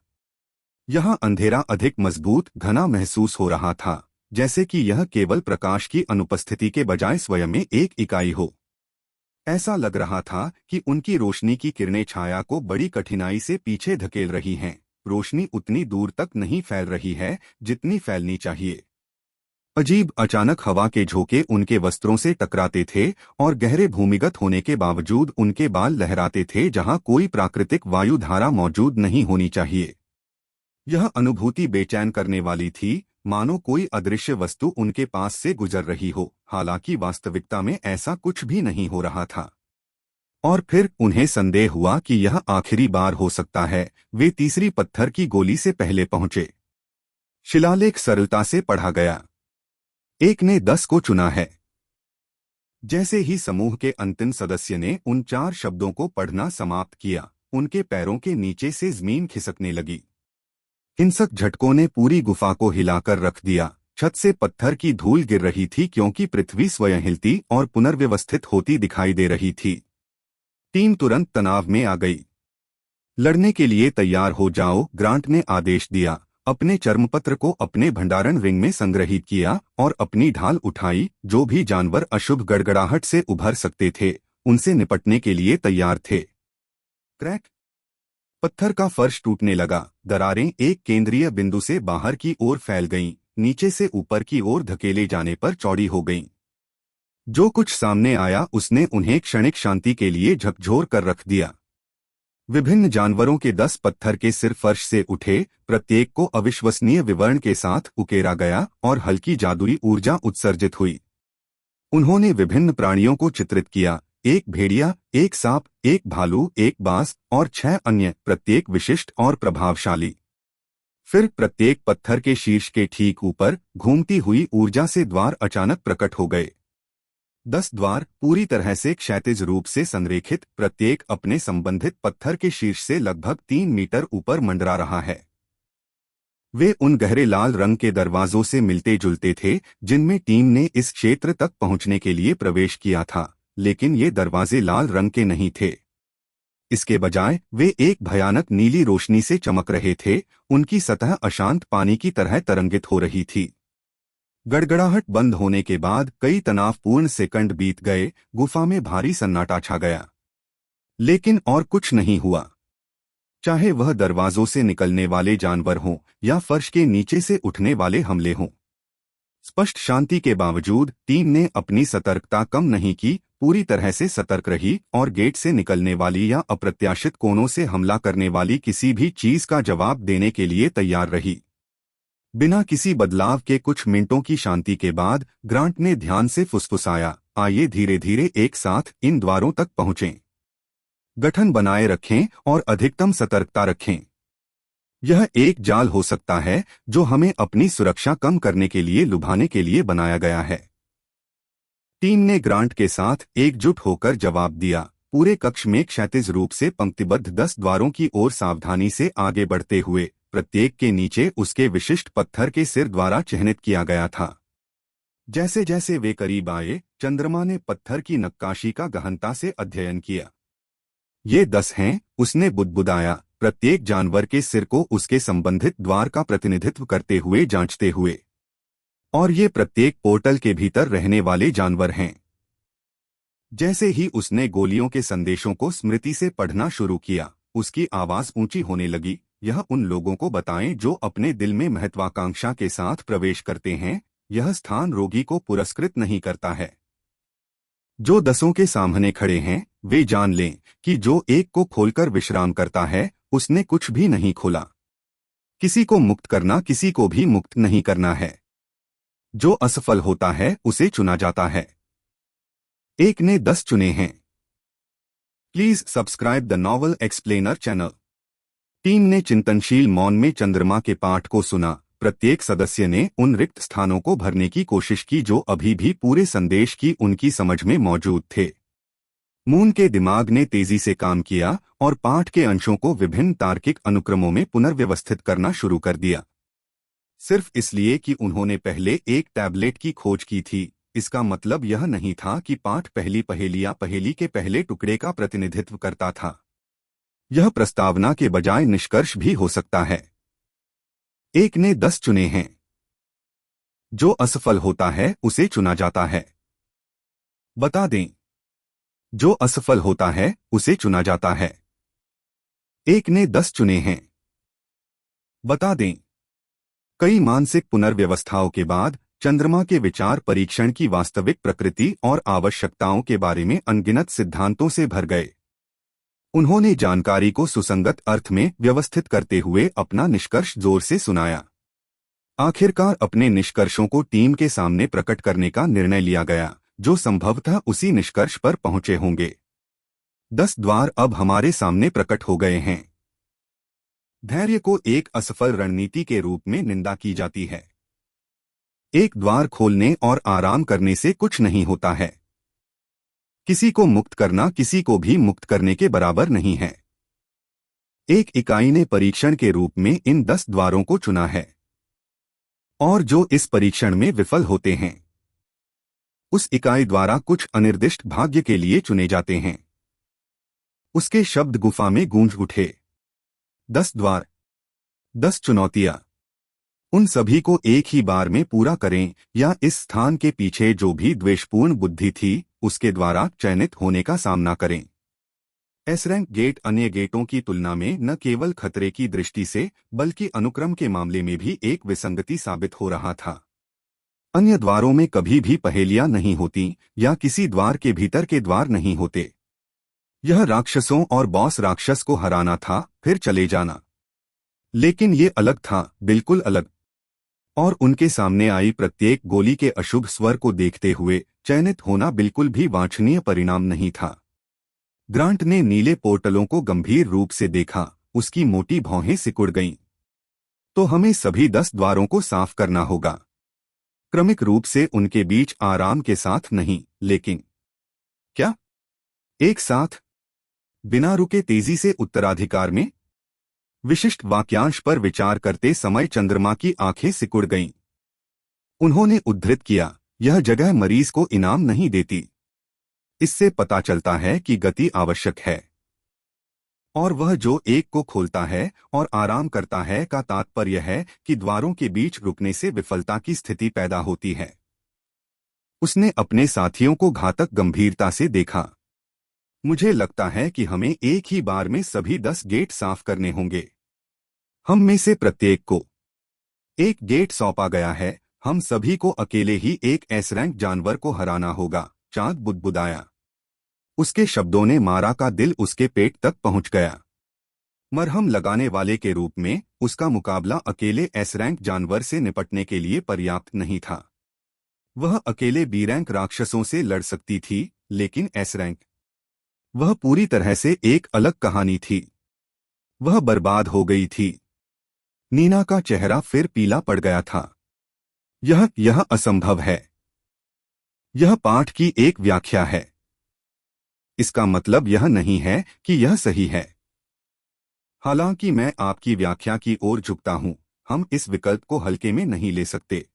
यहाँ अंधेरा अधिक मजबूत घना महसूस हो रहा था, जैसे कि यह केवल प्रकाश की अनुपस्थिति के बजाय स्वयं में एक इकाई हो। ऐसा लग रहा था कि उनकी रोशनी की किरणें छाया को बड़ी कठिनाई से पीछे धकेल रही हैं। रोशनी उतनी दूर तक नहीं फैल रही है जितनी फैलनी चाहिए। अजीब अचानक हवा के झोंके उनके वस्त्रों से टकराते थे और गहरे भूमिगत होने के बावजूद उनके बाल लहराते थे जहां कोई प्राकृतिक वायुधारा मौजूद नहीं होनी चाहिए। यह अनुभूति बेचैन करने वाली थी, मानो कोई अदृश्य वस्तु उनके पास से गुजर रही हो, हालांकि वास्तविकता में ऐसा कुछ भी नहीं हो रहा था। और फिर उन्हें संदेह हुआ कि यह आखिरी बार हो सकता है। वे तीसरी पत्थर की गोली से पहले पहुंचे। शिलालेख सरलता से पढ़ा गया। 1 ने 10 को चुना है। जैसे ही समूह के अंतिम सदस्य ने उन 4 शब्दों को पढ़ना समाप्त किया, उनके पैरों के नीचे से जमीन खिसकने लगी। हिंसक झटकों ने पूरी गुफा को हिलाकर रख दिया। छत से पत्थर की धूल गिर रही थी क्योंकि पृथ्वी स्वयं हिलती और पुनर्व्यवस्थित होती दिखाई दे रही थी। टीम तुरंत तनाव में आ गई। लड़ने के लिए तैयार हो जाओ, ग्रांट ने आदेश दिया। अपने चर्मपत्र को अपने भंडारण रिंग में संग्रहित किया और अपनी ढाल उठाई। जो भी जानवर अशुभ गड़गड़ाहट से उभर सकते थे, उनसे निपटने के लिए तैयार थे। क्रैक! पत्थर का फर्श टूटने लगा। दरारें एक केंद्रीय बिंदु से बाहर की ओर फैल गईं, नीचे से ऊपर की ओर धकेले जाने पर चौड़ी हो गईं। जो कुछ सामने आया उसने उन्हें क्षणिक शांति के लिए झकझोर कर रख दिया। विभिन्न जानवरों के 10 पत्थर के सिर फर्श से उठे, प्रत्येक को अविश्वसनीय विवरण के साथ उकेरा गया और हल्की जादुई ऊर्जा उत्सर्जित हुई। उन्होंने विभिन्न प्राणियों को चित्रित किया, एक भेड़िया, एक सांप, एक भालू, एक बाज और 6 अन्य, प्रत्येक विशिष्ट और प्रभावशाली। फिर प्रत्येक पत्थर के शीर्ष के ठीक ऊपर घूमती हुई ऊर्जा से द्वार अचानक प्रकट हो गए। 10 द्वार पूरी तरह से क्षैतिज रूप से संरेखित, प्रत्येक अपने संबंधित पत्थर के शीर्ष से लगभग 3 मीटर ऊपर मंडरा रहा है। वे उन गहरे लाल रंग के दरवाजों से मिलते जुलते थे जिनमें टीम ने इस क्षेत्र तक पहुंचने के लिए प्रवेश किया था, लेकिन ये दरवाजे लाल रंग के नहीं थे। इसके बजाय वे एक भयानक नीली रोशनी से चमक रहे थे। उनकी सतह अशांत पानी की तरह तरंगित हो रही थी। गड़गड़ाहट बंद होने के बाद कई तनावपूर्ण सेकंड बीत गए। गुफा में भारी सन्नाटा छा गया, लेकिन और कुछ नहीं हुआ। चाहे वह दरवाजों से निकलने वाले जानवर हों या फर्श के नीचे से उठने वाले हमले हों। स्पष्ट शांति के बावजूद टीम ने अपनी सतर्कता कम नहीं की, पूरी तरह से सतर्क रही और गेट से निकलने वाली या अप्रत्याशित कोनों से हमला करने वाली किसी भी चीज का जवाब देने के लिए तैयार रही। बिना किसी बदलाव के कुछ मिनटों की शांति के बाद ग्रांट ने ध्यान से फुसफुसाया, आइए धीरे धीरे एक साथ इन द्वारों तक पहुंचें। गठन बनाए रखें और अधिकतम सतर्कता रखें। यह एक जाल हो सकता है जो हमें अपनी सुरक्षा कम करने के लिए लुभाने के लिए बनाया गया है। टीम ने ग्रांट के साथ एकजुट होकर जवाब दिया। पूरे कक्ष में क्षैतिज रूप से पंक्तिबद्ध 10 द्वारों की ओर सावधानी से आगे बढ़ते हुए, प्रत्येक के नीचे उसके विशिष्ट पत्थर के सिर द्वारा चिह्नित किया गया था। जैसे जैसे वे करीब आए, चंद्रमा ने पत्थर की नक्काशी का गहनता से अध्ययन किया। ये 10 हैं, उसने बुदबुदाया, प्रत्येक जानवर के सिर को उसके संबंधित द्वार का प्रतिनिधित्व करते हुए जांचते हुए। और ये प्रत्येक पोर्टल के भीतर रहने वाले जानवर हैं। जैसे ही उसने गोलियों के संदेशों को स्मृति से पढ़ना शुरू किया, उसकी आवाज ऊंची होने लगी। यह उन लोगों को बताएं जो अपने दिल में महत्वाकांक्षा के साथ प्रवेश करते हैं। यह स्थान रोगी को पुरस्कृत नहीं करता है। जो 10 के सामने खड़े हैं, वे जान लें कि जो एक को खोलकर विश्राम करता है, उसने कुछ भी नहीं खोला। किसी को मुक्त करना किसी को भी मुक्त नहीं करना है। जो असफल होता है उसे चुना जाता है। 1 ने 10 चुने हैं। Please subscribe the novel explainer channel. Team ने चिंतनशील मौन में चंद्रमा के पाठ को सुना। प्रत्येक सदस्य ने उन रिक्त स्थानों को भरने की कोशिश की जो अभी भी पूरे संदेश की उनकी समझ में मौजूद थे। मून के दिमाग ने तेजी से काम किया और पाठ के अंशों को विभिन्न तार्किक अनुक्रमों में पुनर्व्यवस्थित करना शुरू कर दिया। सिर्फ इसलिए कि उन्होंने पहले एक टैबलेट की खोज की थी, इसका मतलब यह नहीं था कि पाठ पहली पहेली या पहेली के पहले टुकड़े का प्रतिनिधित्व करता था। यह प्रस्तावना के बजाय निष्कर्ष भी हो सकता है। एक ने 10 चुने हैं। जो असफल होता है उसे चुना जाता है। बता दें, जो असफल होता है उसे चुना जाता है। एक ने 10 चुने हैं। बता दें, कई मानसिक पुनर्व्यवस्थाओं के बाद चंद्रमा के विचार परीक्षण की वास्तविक प्रकृति और आवश्यकताओं के बारे में अनगिनत सिद्धांतों से भर गए। उन्होंने जानकारी को सुसंगत अर्थ में व्यवस्थित करते हुए अपना निष्कर्ष जोर से सुनाया। आखिरकार अपने निष्कर्षों को टीम के सामने प्रकट करने का निर्णय लिया गया, जो संभवतः उसी निष्कर्ष पर पहुंचे होंगे। 10 द्वार अब हमारे सामने प्रकट हो गए हैं। धैर्य को एक असफल रणनीति के रूप में निंदा की जाती है। एक द्वार खोलने और आराम करने से कुछ नहीं होता है। किसी को मुक्त करना किसी को भी मुक्त करने के बराबर नहीं है। एक इकाई ने परीक्षण के रूप में इन 10 द्वारों को चुना है, और जो इस परीक्षण में विफल होते हैं उस इकाई द्वारा कुछ अनिर्दिष्ट भाग्य के लिए चुने जाते हैं। उसके शब्द गुफा में गूंज उठे। 10 द्वार, 10 चुनौतियां। उन सभी को एक ही बार में पूरा करें या इस स्थान के पीछे जो भी द्वेषपूर्ण बुद्धि थी उसके द्वारा चयनित होने का सामना करें। एस रैंक गेट अन्य गेटों की तुलना में न केवल खतरे की दृष्टि से बल्कि अनुक्रम के मामले में भी एक विसंगति साबित हो रहा था। अन्य द्वारों में कभी भी पहेलियां नहीं होती या किसी द्वार के भीतर के द्वार नहीं होते। यह राक्षसों और बॉस राक्षस को हराना था फिर चले जाना। लेकिन ये अलग था, बिल्कुल अलग। और उनके सामने आई प्रत्येक गोली के अशुभ स्वर को देखते हुए चयनित होना बिल्कुल भी वांछनीय परिणाम नहीं था। ग्रांट ने नीले पोर्टलों को गंभीर रूप से देखा, उसकी मोटी भौहें सिकुड़ गईं। तो हमें सभी 10 द्वारों को साफ करना होगा, क्रमिक रूप से उनके बीच आराम के साथ नहीं, लेकिन क्या एक साथ, बिना रुके तेजी से उत्तराधिकार में? विशिष्ट वाक्यांश पर विचार करते समय चंद्रमा की आंखें सिकुड़ गईं। उन्होंने उद्धृत किया, यह जगह मरीज को इनाम नहीं देती। इससे पता चलता है कि गति आवश्यक है। और वह जो एक को खोलता है और आराम करता है का तात्पर्य है कि द्वारों के बीच रुकने से विफलता की स्थिति पैदा होती है। उसने अपने साथियों को घातक गंभीरता से देखा। मुझे लगता है कि हमें एक ही बार में सभी 10 गेट साफ करने होंगे। हम में से प्रत्येक को एक गेट सौंपा गया है। हम सभी को अकेले ही एक एस रैंक जानवर को हराना होगा। चांद बुदबुदाया। उसके शब्दों ने मारा का दिल उसके पेट तक पहुंच गया। मरहम लगाने वाले के रूप में उसका मुकाबला अकेले एस रैंक जानवर से निपटने के लिए पर्याप्त नहीं था। वह अकेले बी रैंक राक्षसों से लड़ सकती थी, लेकिन एस रैंक, वह पूरी तरह से एक अलग कहानी थी। वह बर्बाद हो गई थी। नीना का चेहरा फिर पीला पड़ गया था। यह असंभव है। यह पाठ की एक व्याख्या है। इसका मतलब यह नहीं है कि यह सही है। हालांकि मैं आपकी व्याख्या की ओर झुकता हूं, हम इस विकल्प को हल्के में नहीं ले सकते।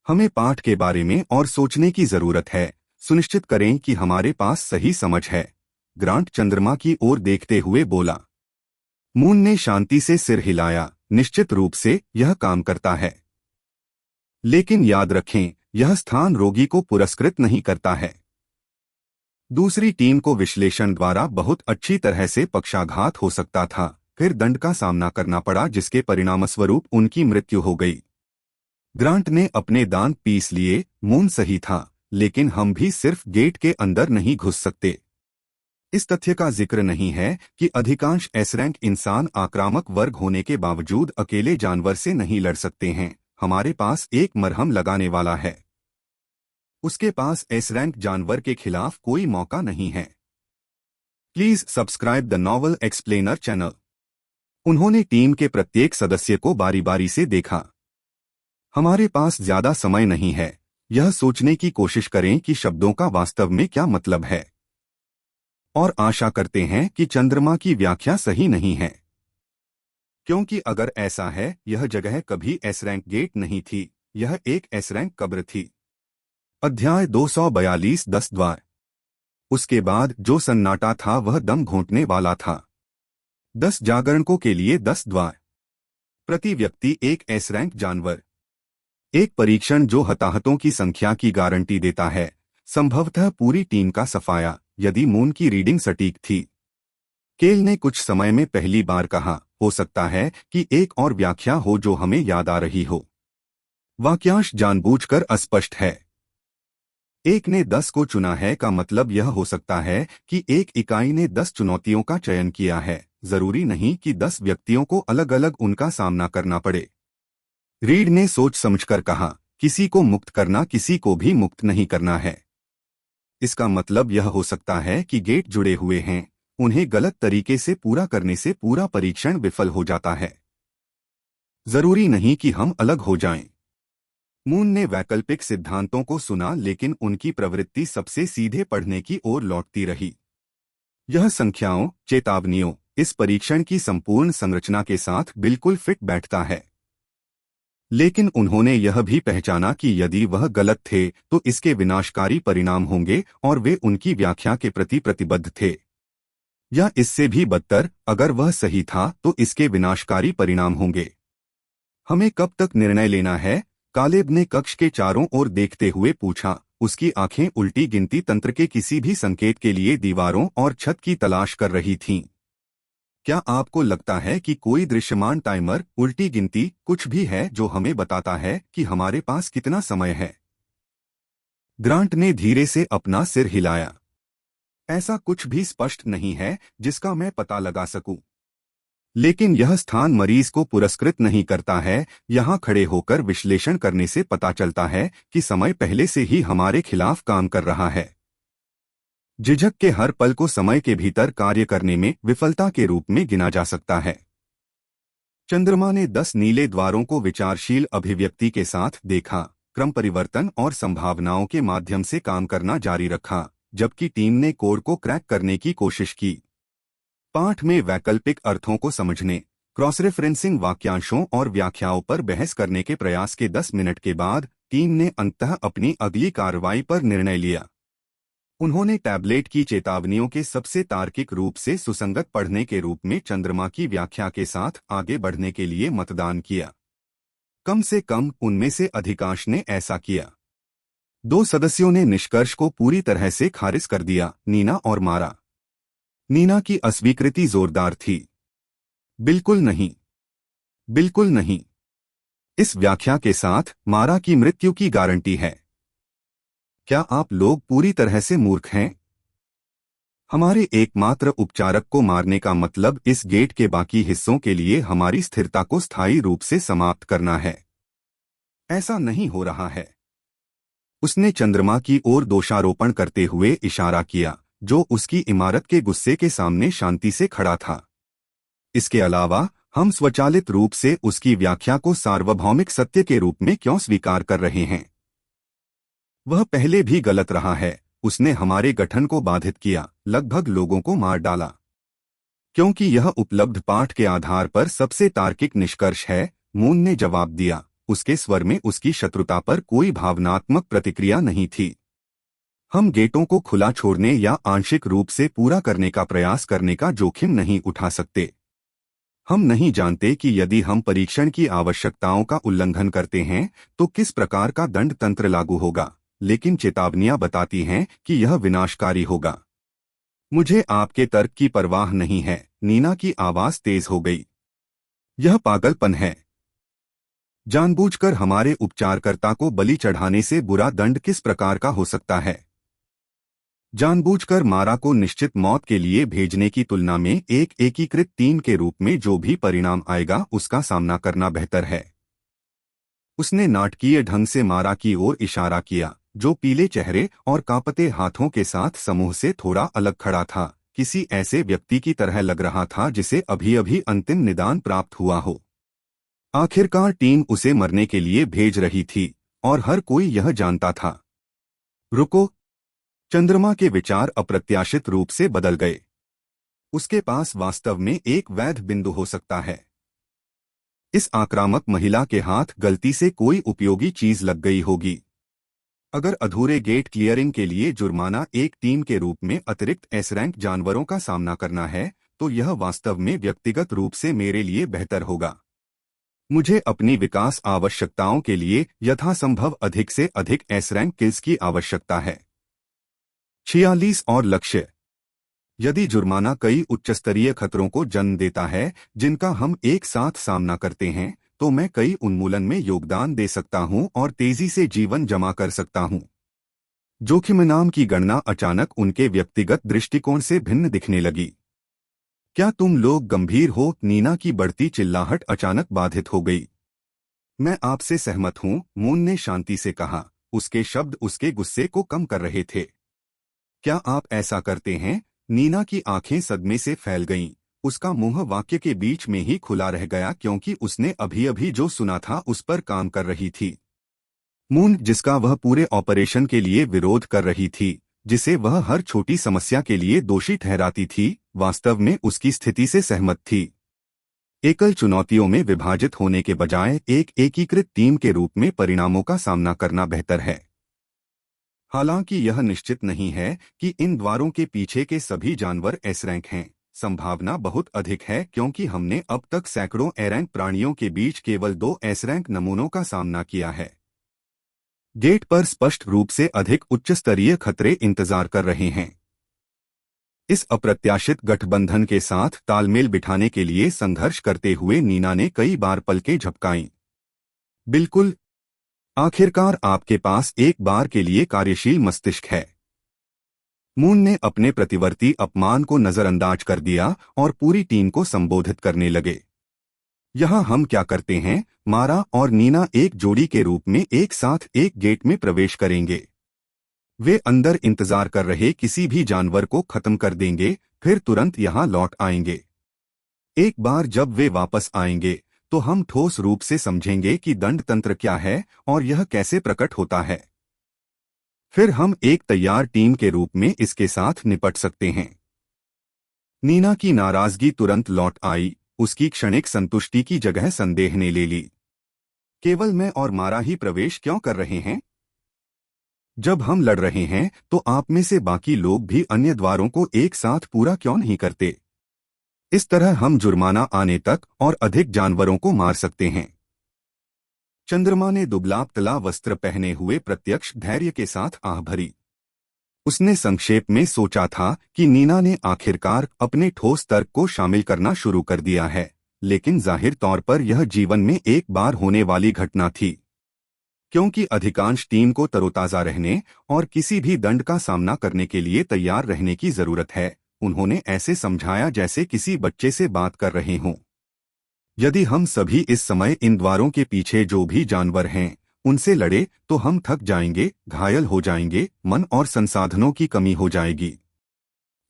हमें पाठ के बारे में और सोचने की जरूरत है। सुनिश्चित करें कि हमारे पास सही समझ है। ग्रांट चंद्रमा की ओर देखते हुए बोला। मून ने शांति से सिर हिलाया। निश्चित रूप से यह काम करता है। लेकिन याद रखें, यह स्थान रोगी को पुरस्कृत नहीं करता है। दूसरी टीम को विश्लेषण द्वारा बहुत अच्छी तरह से पक्षाघात हो सकता था, फिर दंड का सामना करना पड़ा जिसके परिणामस्वरूप उनकी मृत्यु हो गई। ग्रांट ने अपने दांत पीस लिए। मून सही था, लेकिन हम भी सिर्फ गेट के अंदर नहीं घुस सकते। इस तथ्य का जिक्र नहीं है कि अधिकांश एस रैंक इंसान आक्रामक वर्ग होने के बावजूद अकेले जानवर से नहीं लड़ सकते हैं। हमारे पास एक मरहम लगाने वाला है। उसके पास एस रैंक जानवर के खिलाफ कोई मौका नहीं है। Please subscribe the novel explainer channel. उन्होंने टीम के प्रत्येक सदस्य को बारी बारी से देखा। हमारे पास ज्यादा समय नहीं है। यह सोचने की कोशिश करें कि शब्दों का वास्तव में क्या मतलब है, और आशा करते हैं कि चंद्रमा की व्याख्या सही नहीं है, क्योंकि अगर ऐसा है, यह जगह कभी एस रैंक गेट नहीं थी, यह एक एस रैंक कब्र थी। अध्याय 242 10 द्वार। उसके बाद जो सन्नाटा था वह दम घोंटने वाला था। 10 जागरणकों के लिए 10 द्वार। प्रति व्यक्ति एक एस रैंक जानवर। एक परीक्षण जो हताहतों की संख्या की गारंटी देता है, संभवतः पूरी टीम का सफाया, यदि मून की रीडिंग सटीक थी। केल ने कुछ समय में पहली बार कहा, हो सकता है कि एक और व्याख्या हो जो हमें याद आ रही हो। वाक्यांश जानबूझकर अस्पष्ट है। एक ने 10 को चुना है का मतलब यह हो सकता है कि एक इकाई ने 10 चुनौतियों का चयन किया है, जरूरी नहीं कि 10 व्यक्तियों को अलग अलग उनका सामना करना पड़े। रीड ने सोच समझकर कहा, किसी को मुक्त करना किसी को भी मुक्त नहीं करना है। इसका मतलब यह हो सकता है कि गेट जुड़े हुए हैं, उन्हें गलत तरीके से पूरा करने से पूरा परीक्षण विफल हो जाता है। जरूरी नहीं कि हम अलग हो जाएं। मून ने वैकल्पिक सिद्धांतों को सुना, लेकिन उनकी प्रवृत्ति सबसे सीधे पढ़ने की ओर लौटती रही। यह संख्याओं, चेतावनियों, इस परीक्षण की संपूर्ण संरचना के साथ बिल्कुल फिट बैठता है। लेकिन उन्होंने यह भी पहचाना कि यदि वह गलत थे तो इसके विनाशकारी परिणाम होंगे, और वे उनकी व्याख्या के प्रति प्रतिबद्ध थे। या इससे भी बदतर, अगर वह सही था तो इसके विनाशकारी परिणाम होंगे। हमें कब तक निर्णय लेना है? कालेब ने कक्ष के चारों ओर देखते हुए पूछा। उसकी आंखें उल्टी गिनती तंत्र के किसी भी संकेत के लिए दीवारों और छत की तलाश कर रही थीं। क्या आपको लगता है कि कोई दृश्यमान टाइमर, उल्टी गिनती, कुछ भी है जो हमें बताता है कि हमारे पास कितना समय है? ग्रांट ने धीरे से अपना सिर हिलाया। ऐसा कुछ भी स्पष्ट नहीं है जिसका मैं पता लगा सकूं। लेकिन यह स्थान मरीज को पुरस्कृत नहीं करता है। यहाँ खड़े होकर विश्लेषण करने से पता चलता है कि समय पहले से ही हमारे खिलाफ काम कर रहा है। झिझक के हर पल को समय के भीतर कार्य करने में विफलता के रूप में गिना जा सकता है। चंद्रमा ने 10 नीले द्वारों को विचारशील अभिव्यक्ति के साथ देखा, क्रम परिवर्तन और संभावनाओं के माध्यम से काम करना जारी रखा, जबकि टीम ने कोड को क्रैक करने की कोशिश की। पाठ में वैकल्पिक अर्थों को समझने, क्रॉस रेफरेंसिंग वाक्यांशों और व्याख्याओं पर बहस करने के प्रयास के 10 मिनट के बाद टीम ने अंततः अपनी अगली कार्रवाई पर निर्णय लिया। उन्होंने टैबलेट की चेतावनियों के सबसे तार्किक रूप से सुसंगत पढ़ने के रूप में चंद्रमा की व्याख्या के साथ आगे बढ़ने के लिए मतदान किया। कम से कम उनमें से अधिकांश ने ऐसा किया। 2 सदस्यों ने निष्कर्ष को पूरी तरह से खारिज कर दिया, नीना और मारा। नीना की अस्वीकृति जोरदार थी। बिल्कुल नहीं, बिल्कुल नहीं। इस व्याख्या के साथ मारा की मृत्यु की गारंटी है। क्या आप लोग पूरी तरह से मूर्ख हैं? हमारे एकमात्र उपचारक को मारने का मतलब इस गेट के बाकी हिस्सों के लिए हमारी स्थिरता को स्थायी रूप से समाप्त करना है। ऐसा नहीं हो रहा है। उसने चंद्रमा की ओर दोषारोपण करते हुए इशारा किया, जो उसकी इमारत के गुस्से के सामने शांति से खड़ा था। इसके अलावा हम स्वचालित रूप से उसकी व्याख्या को सार्वभौमिक सत्य के रूप में क्यों स्वीकार कर रहे हैं? वह पहले भी गलत रहा है। उसने हमारे गठन को बाधित किया, लगभग लोगों को मार डाला। क्योंकि यह उपलब्ध पाठ के आधार पर सबसे तार्किक निष्कर्ष है, मून ने जवाब दिया। उसके स्वर में उसकी शत्रुता पर कोई भावनात्मक प्रतिक्रिया नहीं थी। हम गेटों को खुला छोड़ने या आंशिक रूप से पूरा करने का प्रयास करने का जोखिम नहीं उठा सकते। हम नहीं जानते कि यदि हम परीक्षण की आवश्यकताओं का उल्लंघन करते हैं तो किस प्रकार का दंड तंत्र लागू होगा, लेकिन चेतावनियां बताती हैं कि यह विनाशकारी होगा। मुझे आपके तर्क की परवाह नहीं है। नीना की आवाज तेज हो गई। यह पागलपन है। जानबूझकर हमारे उपचारकर्ता को बलि चढ़ाने से बुरा दंड किस प्रकार का हो सकता है? जानबूझकर मारा को निश्चित मौत के लिए भेजने की तुलना में एक एकीकृत टीम के रूप में जो भी परिणाम आएगा उसका सामना करना बेहतर है। उसने नाटकीय ढंग से मारा की ओर इशारा किया, जो पीले चेहरे और कांपते हाथों के साथ समूह से थोड़ा अलग खड़ा था, किसी ऐसे व्यक्ति की तरह लग रहा था जिसे अभी अभी अंतिम निदान प्राप्त हुआ हो। आखिरकार टीम उसे मरने के लिए भेज रही थी और हर कोई यह जानता था। रुको। चंद्रमा के विचार अप्रत्याशित रूप से बदल गए। उसके पास वास्तव में एक वैध बिंदु हो सकता है। इस आक्रामक महिला के हाथ गलती से कोई उपयोगी चीज लग गई होगी। अगर अधूरे गेट क्लियरिंग के लिए जुर्माना एक टीम के रूप में अतिरिक्त एस रैंक जानवरों का सामना करना है, तो यह वास्तव में व्यक्तिगत रूप से मेरे लिए बेहतर होगा। मुझे अपनी विकास आवश्यकताओं के लिए यथासंभव अधिक से अधिक एस रैंक किल्स की आवश्यकता है। 46 और लक्ष्य। यदि जुर्माना कई उच्चस्तरीय खतरों को जन्म देता है जिनका हम एक साथ सामना करते हैं, तो मैं कई उन्मूलन में योगदान दे सकता हूं और तेजी से जीवन जमा कर सकता हूं। जोखिम इनाम की गणना अचानक उनके व्यक्तिगत दृष्टिकोण से भिन्न दिखने लगी। क्या तुम लोग गंभीर हो? नीना की बढ़ती चिल्लाहट अचानक बाधित हो गई। मैं आपसे सहमत हूं, मून ने शांति से कहा। उसके शब्द उसके गुस्से को कम कर रहे थे। क्या आप ऐसा करते हैं? नीना की आंखें सदमे से फैल गईं। उसका मुंह वाक्य के बीच में ही खुला रह गया क्योंकि उसने अभी अभी जो सुना था उस पर काम कर रही थी। मून, जिसका वह पूरे ऑपरेशन के लिए विरोध कर रही थी, जिसे वह हर छोटी समस्या के लिए दोषी ठहराती थी, वास्तव में उसकी स्थिति से सहमत थी। एकल चुनौतियों में विभाजित होने के बजाय एक एकीकृत टीम के रूप में परिणामों का सामना करना बेहतर है। हालांकि यह निश्चित नहीं है कि इन द्वारों के पीछे के सभी जानवर एस रैंक हैं। संभावना बहुत अधिक है क्योंकि हमने अब तक सैकड़ों ए रैंक प्राणियों के बीच केवल 2 एस रैंक नमूनों का सामना किया है। गेट पर स्पष्ट रूप से अधिक उच्चस्तरीय खतरे इंतजार कर रहे हैं। इस अप्रत्याशित गठबंधन के साथ तालमेल बिठाने के लिए संघर्ष करते हुए नीना ने कई बार पलकें झपकाईं। बिल्कुल। आखिरकार आपके पास एक बार के लिए कार्यशील मस्तिष्क है। मून ने अपने प्रतिवर्ती अपमान को नजरअंदाज कर दिया और पूरी टीम को संबोधित करने लगे। यहाँ हम क्या करते हैं? मारा और नीना एक जोड़ी के रूप में एक साथ एक गेट में प्रवेश करेंगे। वे अंदर इंतजार कर रहे किसी भी जानवर को खत्म कर देंगे, फिर तुरंत यहाँ लौट आएंगे। एक बार जब वे वापस आएंगे तो हम ठोस रूप से समझेंगे कि दंड तंत्र क्या है और यह कैसे प्रकट होता है। फिर हम एक तैयार टीम के रूप में इसके साथ निपट सकते हैं। नीना की नाराजगी तुरंत लौट आई। उसकी क्षणिक संतुष्टि की जगह संदेह ने ले ली। केवल मैं और मारा ही प्रवेश क्यों कर रहे हैं? जब हम लड़ रहे हैं तो आप में से बाकी लोग भी अन्य द्वारों को एक साथ पूरा क्यों नहीं करते? इस तरह हम जुर्माना आने तक और अधिक जानवरों को मार सकते हैं। चंद्रमा ने दुबला पतला वस्त्र पहने हुए प्रत्यक्ष धैर्य के साथ आह भरी। उसने संक्षेप में सोचा था कि नीना ने आखिरकार अपने ठोस तर्क को शामिल करना शुरू कर दिया है, लेकिन जाहिर तौर पर यह जीवन में एक बार होने वाली घटना थी। क्योंकि अधिकांश टीम को तरोताजा रहने और किसी भी दंड का सामना करने के लिए तैयार रहने की जरूरत है, उन्होंने ऐसे समझाया जैसे किसी बच्चे से बात कर रहे हों। यदि हम सभी इस समय इन द्वारों के पीछे जो भी जानवर हैं उनसे लड़े तो हम थक जाएंगे, घायल हो जाएंगे, मन और संसाधनों की कमी हो जाएगी।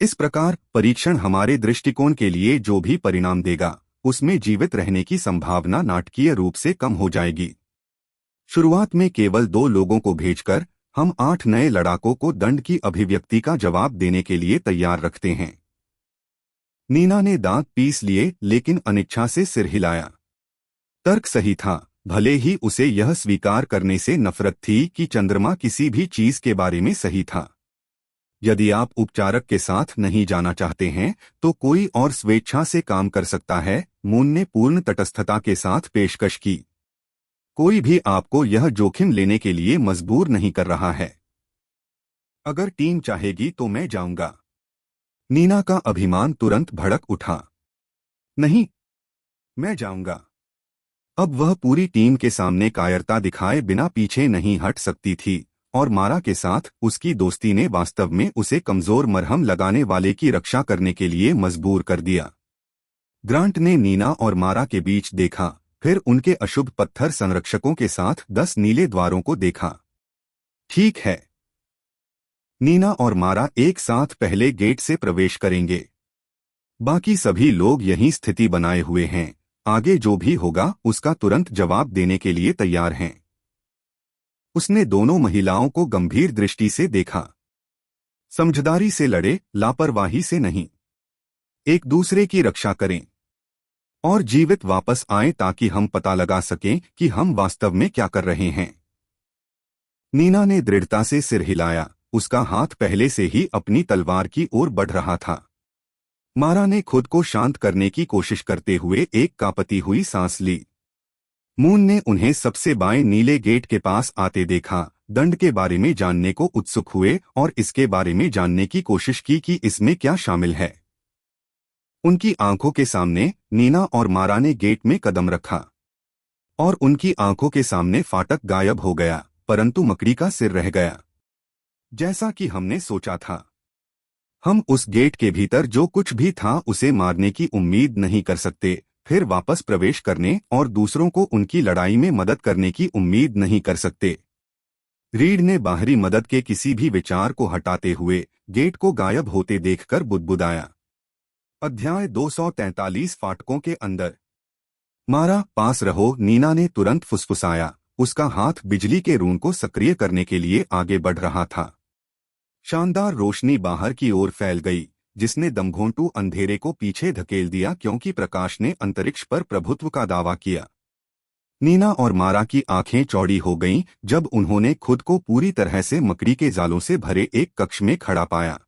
इस प्रकार परीक्षण हमारे दृष्टिकोण के लिए जो भी परिणाम देगा उसमें जीवित रहने की संभावना नाटकीय रूप से कम हो जाएगी। शुरुआत में केवल 2 लोगों को भेजकर हम 8 नए लड़ाकों को दंड की अभिव्यक्ति का जवाब देने के लिए तैयार रखते हैं। नीना ने दांत पीस लिए लेकिन अनिच्छा से सिर हिलाया। तर्क सही था, भले ही उसे यह स्वीकार करने से नफरत थी कि चंद्रमा किसी भी चीज के बारे में सही था। यदि आप उपचारक के साथ नहीं जाना चाहते हैं तो कोई और स्वेच्छा से काम कर सकता है, मून ने पूर्ण तटस्थता के साथ पेशकश की। कोई भी आपको यह जोखिम लेने के लिए मजबूर नहीं कर रहा है। अगर टीम चाहेगी तो मैं जाऊंगा। नीना का अभिमान तुरंत भड़क उठा। नहीं, मैं जाऊंगा। अब वह पूरी टीम के सामने कायरता दिखाए बिना पीछे नहीं हट सकती थी और मारा के साथ उसकी दोस्ती ने वास्तव में उसे कमजोर मरहम लगाने वाले की रक्षा करने के लिए मजबूर कर दिया। ग्रांट ने नीना और मारा के बीच देखा, फिर उनके अशुभ पत्थर संरक्षकों के साथ 10 नीले द्वारों को देखा। ठीक है। नीना और मारा एक साथ पहले गेट से प्रवेश करेंगे। बाकी सभी लोग यहीं स्थिति बनाए हुए हैं आगे जो भी होगा उसका तुरंत जवाब देने के लिए तैयार हैं। उसने दोनों महिलाओं को गंभीर दृष्टि से देखा। समझदारी से लड़े, लापरवाही से नहीं। एक दूसरे की रक्षा करें और जीवित वापस आएं ताकि हम पता लगा सकें कि हम वास्तव में क्या कर रहे हैं। नीना ने दृढ़ता से सिर हिलाया। उसका हाथ पहले से ही अपनी तलवार की ओर बढ़ रहा था। मारा ने खुद को शांत करने की कोशिश करते हुए एक कांपती हुई सांस ली। मून ने उन्हें सबसे बाएं नीले गेट के पास आते देखा, दंड के बारे में जानने को उत्सुक हुए और इसके बारे में जानने की कोशिश की कि इसमें क्या शामिल है। उनकी आंखों के सामने नीना और मारा ने गेट में कदम रखा और उनकी आंखों के सामने फाटक गायब हो गया, परंतु मकड़ी का सिर रह गया। जैसा कि हमने सोचा था, हम उस गेट के भीतर जो कुछ भी था उसे मारने की उम्मीद नहीं कर सकते, फिर वापस प्रवेश करने और दूसरों को उनकी लड़ाई में मदद करने की उम्मीद नहीं कर सकते। रीड ने बाहरी मदद के किसी भी विचार को हटाते हुए गेट को गायब होते देखकर बुदबुदाया। अध्याय 243 फाटकों के अंदर। मारा, पास रहो, नीना ने तुरंत फुसफुसाया। उसका हाथ बिजली के रून को सक्रिय करने के लिए आगे बढ़ रहा था। शानदार रोशनी बाहर की ओर फैल गई, जिसने दमघोंटू अंधेरे को पीछे धकेल दिया क्योंकि प्रकाश ने अंतरिक्ष पर प्रभुत्व का दावा किया। नीना और मारा की आंखें चौड़ी हो गईं जब उन्होंने खुद को पूरी तरह से मकड़ी के जालों से भरे एक कक्ष में खड़ा पाया।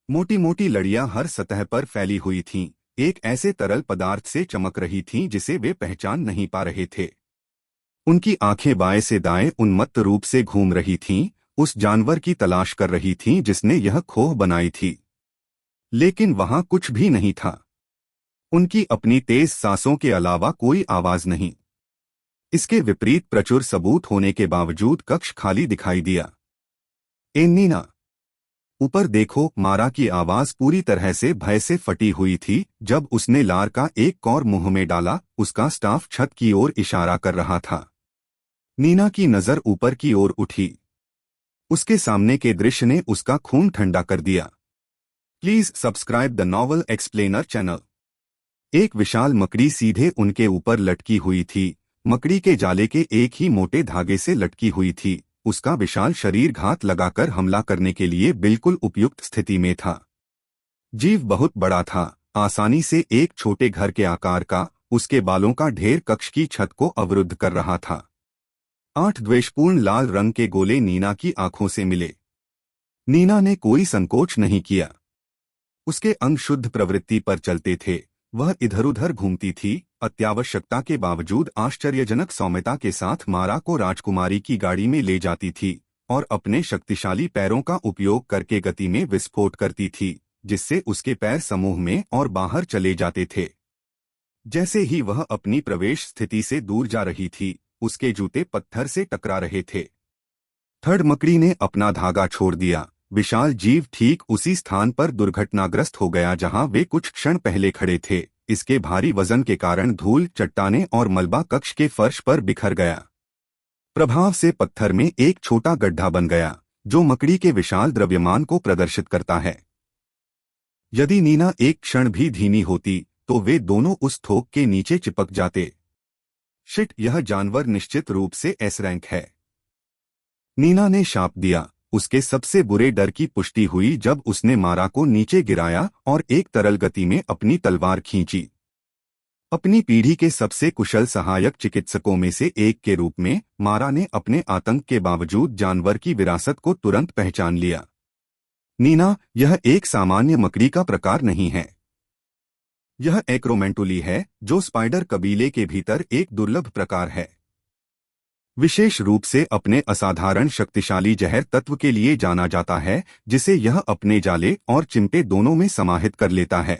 मोटी मोटी लड़ियां हर सतह पर फैली हुई थीं, एक ऐसे तरल पदार्थ से चमक रही थीं जिसे वे पहचान नहीं पा रहे थे। उनकी आंखें बाएं से दाएं उन्मत्त रूप से घूम रही थीं, उस जानवर की तलाश कर रही थीं जिसने यह खोह बनाई थी। लेकिन वहां कुछ भी नहीं था। उनकी अपनी तेज सांसों के अलावा कोई आवाज नहीं। इसके विपरीत प्रचुर सबूत होने के बावजूद कक्ष खाली दिखाई दिया। ए नीना, ऊपर देखो, मारा की आवाज पूरी तरह से भय से फटी हुई थी जब उसने लार का एक कौर मुंह में डाला। उसका स्टाफ छत की ओर इशारा कर रहा था। नीना की नजर ऊपर की ओर उठी। उसके सामने के दृश्य ने उसका खून ठंडा कर दिया। Please subscribe the novel explainer channel. एक विशाल मकड़ी सीधे उनके ऊपर लटकी हुई थी। मकड़ी के जाले के एक ही मोटे धागे से लटकी हुई थी। उसका विशाल शरीर घात लगाकर हमला करने के लिए बिल्कुल उपयुक्त स्थिति में था। जीव बहुत बड़ा था, आसानी से एक छोटे घर के आकार का। उसके बालों का ढेर कक्ष की छत को अवरुद्ध कर रहा था। 8 द्वेषपूर्ण लाल रंग के गोले नीना की आंखों से मिले। नीना ने कोई संकोच नहीं किया। उसके अंग शुद्ध प्रवृत्ति पर चलते थे। वह इधर उधर घूमती थी, अत्यावश्यकता के बावजूद आश्चर्यजनक सौम्यता के साथ मारा को राजकुमारी की गाड़ी में ले जाती थी और अपने शक्तिशाली पैरों का उपयोग करके गति में विस्फोट करती थी, जिससे उसके पैर समूह में और बाहर चले जाते थे। जैसे ही वह अपनी प्रवेश स्थिति से दूर जा रही थी, उसके जूते पत्थर से टकरा रहे थे। थर्ड मकड़ी ने अपना धागा छोड़ दिया। विशाल जीव ठीक उसी स्थान पर दुर्घटनाग्रस्त हो गया जहां वे कुछ क्षण पहले खड़े थे। इसके भारी वजन के कारण धूल, चट्टानें और मलबा कक्ष के फर्श पर बिखर गया। प्रभाव से पत्थर में एक छोटा गड्ढा बन गया, जो मकड़ी के विशाल द्रव्यमान को प्रदर्शित करता है। यदि नीना एक क्षण भी धीमी होती तो वे दोनों उस थोक के नीचे चिपक जाते। शिट, यह जानवर निश्चित रूप से एस रैंक है, नीना ने शाप दिया। उसके सबसे बुरे डर की पुष्टि हुई जब उसने मारा को नीचे गिराया और एक तरल गति में अपनी तलवार खींची। अपनी पीढ़ी के सबसे कुशल सहायक चिकित्सकों में से एक के रूप में मारा ने अपने आतंक के बावजूद जानवर की विरासत को तुरंत पहचान लिया। नीना, यह एक सामान्य मकड़ी का प्रकार नहीं है। यह एक्रोमेंटुली है, जो स्पाइडर कबीले के भीतर एक दुर्लभ प्रकार है। विशेष रूप से अपने असाधारण शक्तिशाली जहर तत्व के लिए जाना जाता है, जिसे यह अपने जाले और चिमटे दोनों में समाहित कर लेता है।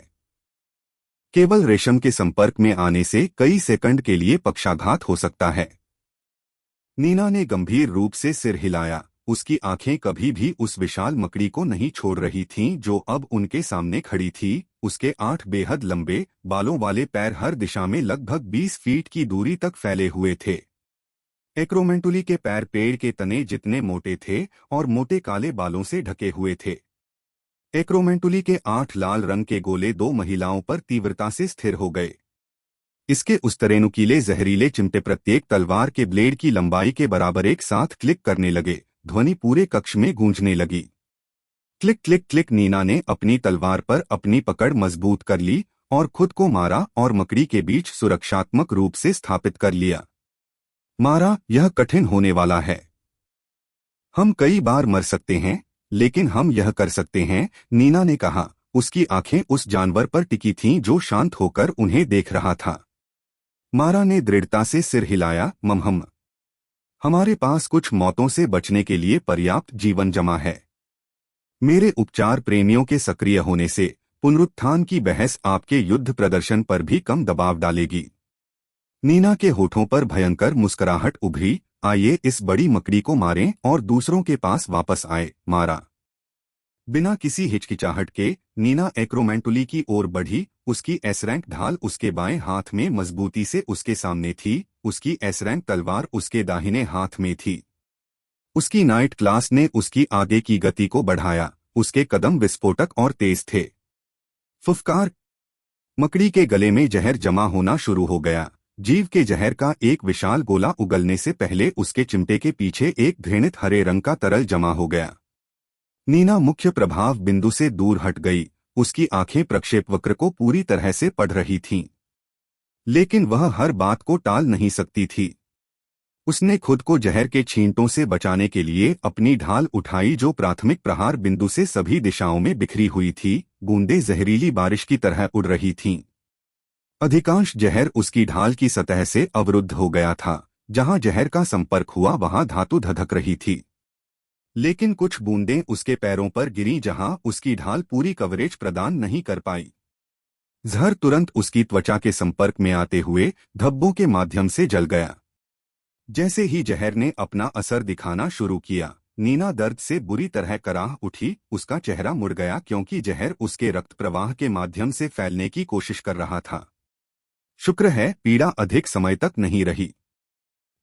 केवल रेशम के संपर्क में आने से कई सेकंड के लिए पक्षाघात हो सकता है। नीना ने गंभीर रूप से सिर हिलाया। उसकी आंखें कभी भी उस विशाल मकड़ी को नहीं छोड़ रही थीं जो अब उनके सामने खड़ी थी। उसके 8 बेहद लंबे बालों वाले पैर हर दिशा में लगभग 20 फीट की दूरी तक फैले हुए थे। एक्रोमेंटुली के पैर पेड़ के तने जितने मोटे थे और मोटे काले बालों से ढके हुए थे। एक्रोमेंटुली के 8 लाल रंग के गोले 2 महिलाओं पर तीव्रता से स्थिर हो गए। इसके उस्तरे नुकीले जहरीले चिमटे प्रत्येक तलवार के ब्लेड की लंबाई के बराबर एक साथ क्लिक करने लगे। ध्वनि पूरे कक्ष में गूंजने लगी। Click click click. नीना ने अपनी तलवार पर अपनी पकड़ मजबूत कर ली और खुद को मारा और मकड़ी के बीच सुरक्षात्मक रूप से स्थापित कर लिया। मारा, यह कठिन होने वाला है। हम कई बार मर सकते हैं, लेकिन हम यह कर सकते हैं, नीना ने कहा। उसकी आंखें उस जानवर पर टिकी थीं जो शांत होकर उन्हें देख रहा था। मारा ने दृढ़ता से सिर हिलाया। ममहम, हमारे पास कुछ मौतों से बचने के लिए पर्याप्त जीवन जमा है। मेरे उपचार प्रेमियों के सक्रिय होने से पुनरुत्थान की बहस आपके युद्ध प्रदर्शन पर भी कम दबाव डालेगी। नीना के होठों पर भयंकर मुस्कुराहट उभरी। आइए इस बड़ी मकड़ी को मारें और दूसरों के पास वापस आए। मारा। बिना किसी हिचकिचाहट के नीना एक्रोमेंटुली की ओर बढ़ी। उसकी एस रैंक ढाल उसके बाएं हाथ में मजबूती से उसके सामने थी। उसकी एस रैंक तलवार उसके दाहिने हाथ में थी। उसकी नाइट क्लास ने उसकी आगे की गति को बढ़ाया। उसके कदम विस्फोटक और तेज थे। फुफकार। मकड़ी के गले में जहर जमा होना शुरू हो गया। जीव के जहर का एक विशाल गोला उगलने से पहले उसके चिमटे के पीछे एक घृणित हरे रंग का तरल जमा हो गया। नीना मुख्य प्रभाव बिंदु से दूर हट गई। उसकी आंखें प्रक्षेपवक्र को पूरी तरह से पढ़ रही थीं, लेकिन वह हर बात को टाल नहीं सकती थी। उसने खुद को जहर के छींटों से बचाने के लिए अपनी ढाल उठाई जो प्राथमिक प्रहार बिंदु से सभी दिशाओं में बिखरी हुई थी। बूंदें जहरीली बारिश की तरह उड़ रही थीं। अधिकांश जहर उसकी ढाल की सतह से अवरुद्ध हो गया था। जहां जहर का संपर्क हुआ वहां धातु धधक रही थी, लेकिन कुछ बूंदें उसके पैरों पर गिरीं जहां उसकी ढाल पूरी कवरेज प्रदान नहीं कर पाई। जहर तुरंत उसकी त्वचा के संपर्क में आते हुए धब्बों के माध्यम से जल गया। जैसे ही जहर ने अपना असर दिखाना शुरू किया, नीना दर्द से बुरी तरह कराह उठी। उसका चेहरा मुड़ गया क्योंकि जहर उसके रक्त प्रवाह के माध्यम से फैलने की कोशिश कर रहा था। शुक्र है पीड़ा अधिक समय तक नहीं रही।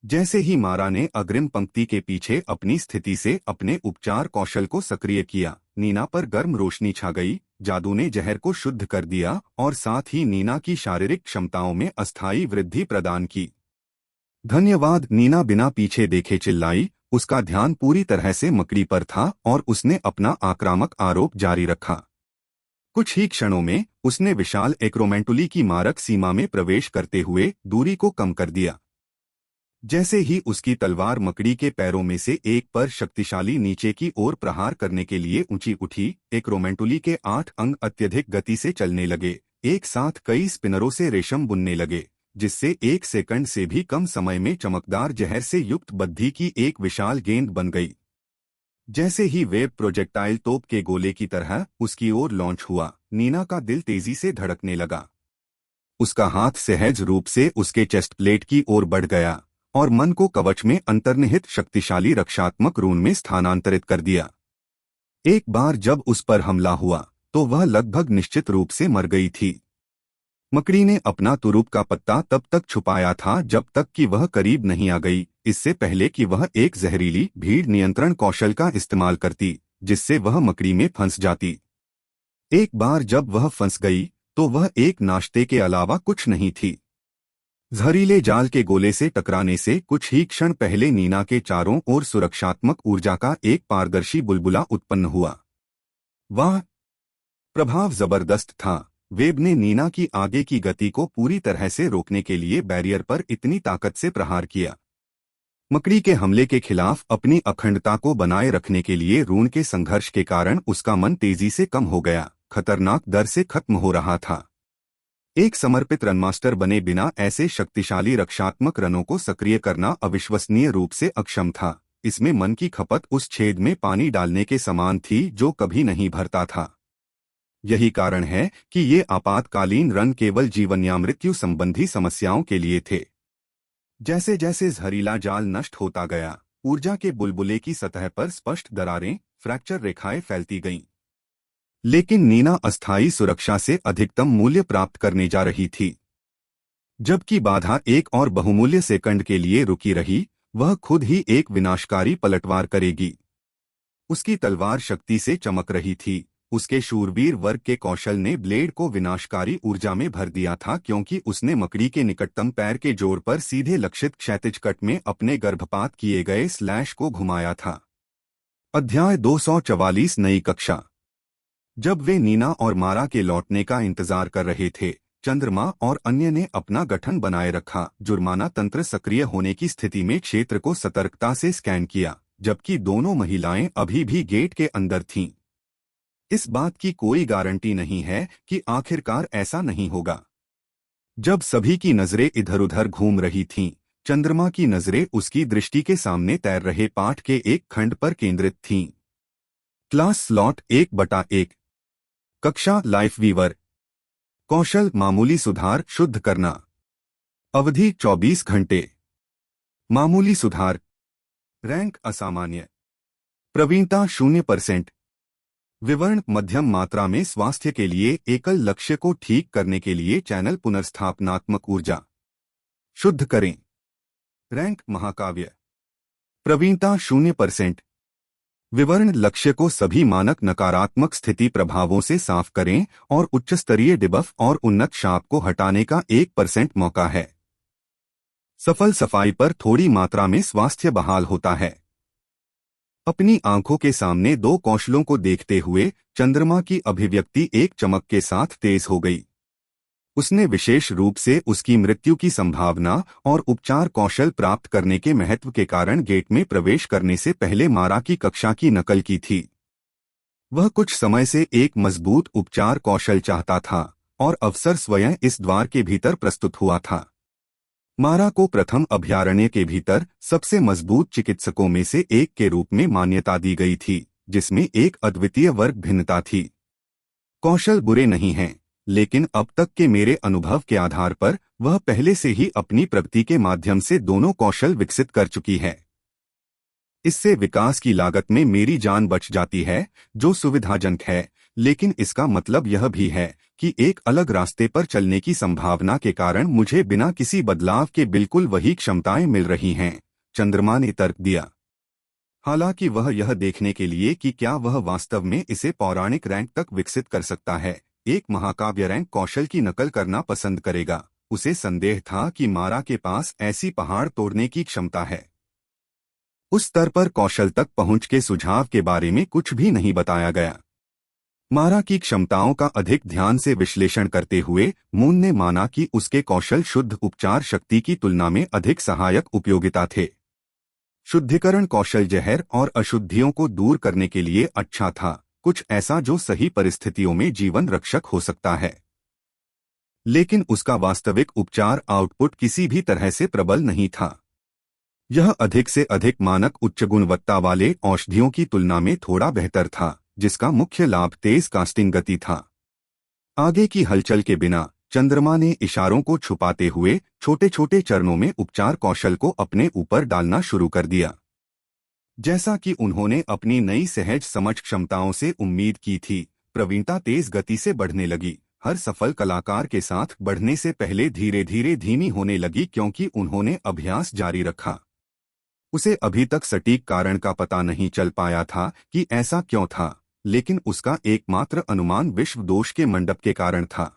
जैसे ही मारा ने अग्रिम पंक्ति के पीछे अपनी स्थिति से अपने उपचार कौशल को सक्रिय किया, नीना पर गर्म रोशनी छा गई। जादू ने जहर को शुद्ध कर दिया और साथ ही नीना की शारीरिक क्षमताओं में अस्थायी वृद्धि प्रदान की। धन्यवाद, नीना बिना पीछे देखे चिल्लाई। उसका ध्यान पूरी तरह से मकड़ी पर था और उसने अपना आक्रामक आरोप जारी रखा। कुछ ही क्षणों में उसने विशाल एक्रोमेंटुली की मारक सीमा में प्रवेश करते हुए दूरी को कम कर दिया। जैसे ही उसकी तलवार मकड़ी के पैरों में से एक पर शक्तिशाली नीचे की ओर प्रहार करने के लिए ऊंची उठी, एक्रोमेंटुली के 8 अंग अत्यधिक गति से चलने लगे। एक साथ कई स्पिनरों से रेशम बुनने लगे, जिससे 1 सेकंड से भी कम समय में चमकदार जहर से युक्त बद्धी की एक विशाल गेंद बन गई। जैसे ही वेब प्रोजेक्टाइल तोप के गोले की तरह उसकी ओर लॉन्च हुआ, नीना का दिल तेजी से धड़कने लगा। उसका हाथ सहज रूप से उसके चेस्ट प्लेट की ओर बढ़ गया और मन को कवच में अंतर्निहित शक्तिशाली रक्षात्मक रून में स्थानांतरित कर दिया। एक बार जब उस पर हमला हुआ तो वह लगभग निश्चित रूप से मर गई थी। मकड़ी ने अपना तुरुप का पत्ता तब तक छुपाया था जब तक कि वह करीब नहीं आ गई, इससे पहले कि वह एक जहरीली भीड़ नियंत्रण कौशल का इस्तेमाल करती, जिससे वह मकड़ी में फंस जाती। एक बार जब वह फंस गई तो वह एक नाश्ते के अलावा कुछ नहीं थी। जहरीले जाल के गोले से टकराने से कुछ ही क्षण पहले नीना के चारों ओर सुरक्षात्मक ऊर्जा का एक पारदर्शी बुलबुला उत्पन्न हुआ। वह प्रभाव जबरदस्त था। वेब ने नीना की आगे की गति को पूरी तरह से रोकने के लिए बैरियर पर इतनी ताकत से प्रहार किया। मकड़ी के हमले के खिलाफ अपनी अखंडता को बनाए रखने के लिए रून के संघर्ष के कारण उसका मन तेजी से कम हो गया, खतरनाक दर से खत्म हो रहा था। एक समर्पित रनमास्टर बने बिना ऐसे शक्तिशाली रक्षात्मक रनों को सक्रिय करना अविश्वसनीय रूप से अक्षम था। इसमें मन की खपत उस छेद में पानी डालने के समान थी जो कभी नहीं भरता था। यही कारण है कि ये आपातकालीन रन केवल जीवन या मृत्यु संबंधी समस्याओं के लिए थे। जैसे जैसे जहरीला जाल नष्ट होता गया, ऊर्जा के बुलबुले की सतह पर स्पष्ट दरारें, फ्रैक्चर रेखाएं फैलती गईं। लेकिन नीना अस्थायी सुरक्षा से अधिकतम मूल्य प्राप्त करने जा रही थी। जबकि बाधा एक और बहुमूल्य सेकंड के लिए रुकी रही, वह खुद ही एक विनाशकारी पलटवार करेगी। उसकी तलवार शक्ति से चमक रही थी, उसके शूरवीर वर्ग के कौशल ने ब्लेड को विनाशकारी ऊर्जा में भर दिया था, क्योंकि उसने मकड़ी के निकटतम पैर के जोड़ पर सीधे लक्षित क्षैतिज कट में अपने गर्भपात किए गए स्लैश को घुमाया था। अध्याय 244 नई कक्षा। जब वे नीना और मारा के लौटने का इंतजार कर रहे थे, चंद्रमा और अन्य ने अपना गठन बनाए रखा। जुर्माना तंत्र सक्रिय होने की स्थिति में क्षेत्र को सतर्कता से स्कैन किया, जबकि दोनों महिलाएं अभी भी गेट के अंदर थीं। इस बात की कोई गारंटी नहीं है कि आखिरकार ऐसा नहीं होगा। जब सभी की नजरें इधर-उधर घूम रही थीं, चंद्रमा की नजरें उसकी दृष्टि के सामने तैर रहे पाठ के एक खंड पर केंद्रित थीं। Class slot 1/1। कक्षा लाइफ वीवर। कौशल मामूली सुधार शुद्ध करना। अवधि 24 घंटे। मामूली सुधार। रैंक असामान्य। प्रवीणता 0%। विवरण मध्यम मात्रा में स्वास्थ्य के लिए एकल लक्ष्य को ठीक करने के लिए चैनल पुनर्स्थापनात्मक ऊर्जा। शुद्ध करें। रैंक महाकाव्य। प्रवीणता 0%। विवरण लक्ष्य को सभी मानक नकारात्मक स्थिति प्रभावों से साफ करें और उच्च स्तरीय डिबफ और उन्नत शाप को हटाने का 1% मौका है। सफल सफाई पर थोड़ी मात्रा में स्वास्थ्य बहाल होता है। अपनी आंखों के सामने दो कौशलों को देखते हुए चंद्रमा की अभिव्यक्ति एक चमक के साथ तेज हो गई। उसने विशेष रूप से उसकी मृत्यु की संभावना और उपचार कौशल प्राप्त करने के महत्व के कारण गेट में प्रवेश करने से पहले मारा की कक्षा की नकल की थी। वह कुछ समय से एक मजबूत उपचार कौशल चाहता था और अवसर स्वयं इस द्वार के भीतर प्रस्तुत हुआ था। मारा को प्रथम अभयारण्य के भीतर सबसे मजबूत चिकित्सकों में से एक के रूप में मान्यता दी गई थी, जिसमें एक अद्वितीय वर्ग भिन्नता थी। कौशल बुरे नहीं हैं, लेकिन अब तक के मेरे अनुभव के आधार पर वह पहले से ही अपनी प्रगति के माध्यम से दोनों कौशल विकसित कर चुकी है। इससे विकास की लागत में मेरी जान बच जाती है, जो सुविधाजनक है, लेकिन इसका मतलब यह भी है कि एक अलग रास्ते पर चलने की संभावना के कारण मुझे बिना किसी बदलाव के बिल्कुल वही क्षमताएं मिल रही हैं, चंद्रमा ने तर्क दिया। हालांकि वह यह देखने के लिए कि क्या वह वास्तव में इसे पौराणिक रैंक तक विकसित कर सकता है, एक महाकाव्य रैंक कौशल की नकल करना पसंद करेगा। उसे संदेह था कि मारा के पास ऐसी पहाड़ तोड़ने की क्षमता है। उस स्तर पर कौशल तक पहुंच के सुझाव के बारे में कुछ भी नहीं बताया गया। मारा की क्षमताओं का अधिक ध्यान से विश्लेषण करते हुए मून ने माना कि उसके कौशल शुद्ध उपचार शक्ति की तुलना में अधिक सहायक उपयोगिता थे। शुद्धिकरण कौशल जहर और अशुद्धियों को दूर करने के लिए अच्छा था, कुछ ऐसा जो सही परिस्थितियों में जीवन रक्षक हो सकता है। लेकिन उसका वास्तविक उपचार आउटपुट किसी भी तरह से प्रबल नहीं था। यह अधिक से अधिक मानक उच्च गुणवत्ता वाले औषधियों की तुलना में थोड़ा बेहतर था, जिसका मुख्य लाभ तेज कास्टिंग गति था। आगे की हलचल के बिना चंद्रमा ने इशारों को छुपाते हुए छोटे छोटे चरणों में उपचार कौशल को अपने ऊपर डालना शुरू कर दिया। जैसा कि उन्होंने अपनी नई सहज समझ क्षमताओं से उम्मीद की थी, प्रवीणता तेज गति से बढ़ने लगी। हर सफल कलाकार के साथ बढ़ने से पहले धीरे धीरे धीमी होने लगी, क्योंकि उन्होंने अभ्यास जारी रखा। उसे अभी तक सटीक कारण का पता नहीं चल पाया था कि ऐसा क्यों था, लेकिन उसका एकमात्र अनुमान विश्व दोष के मंडप के कारण था।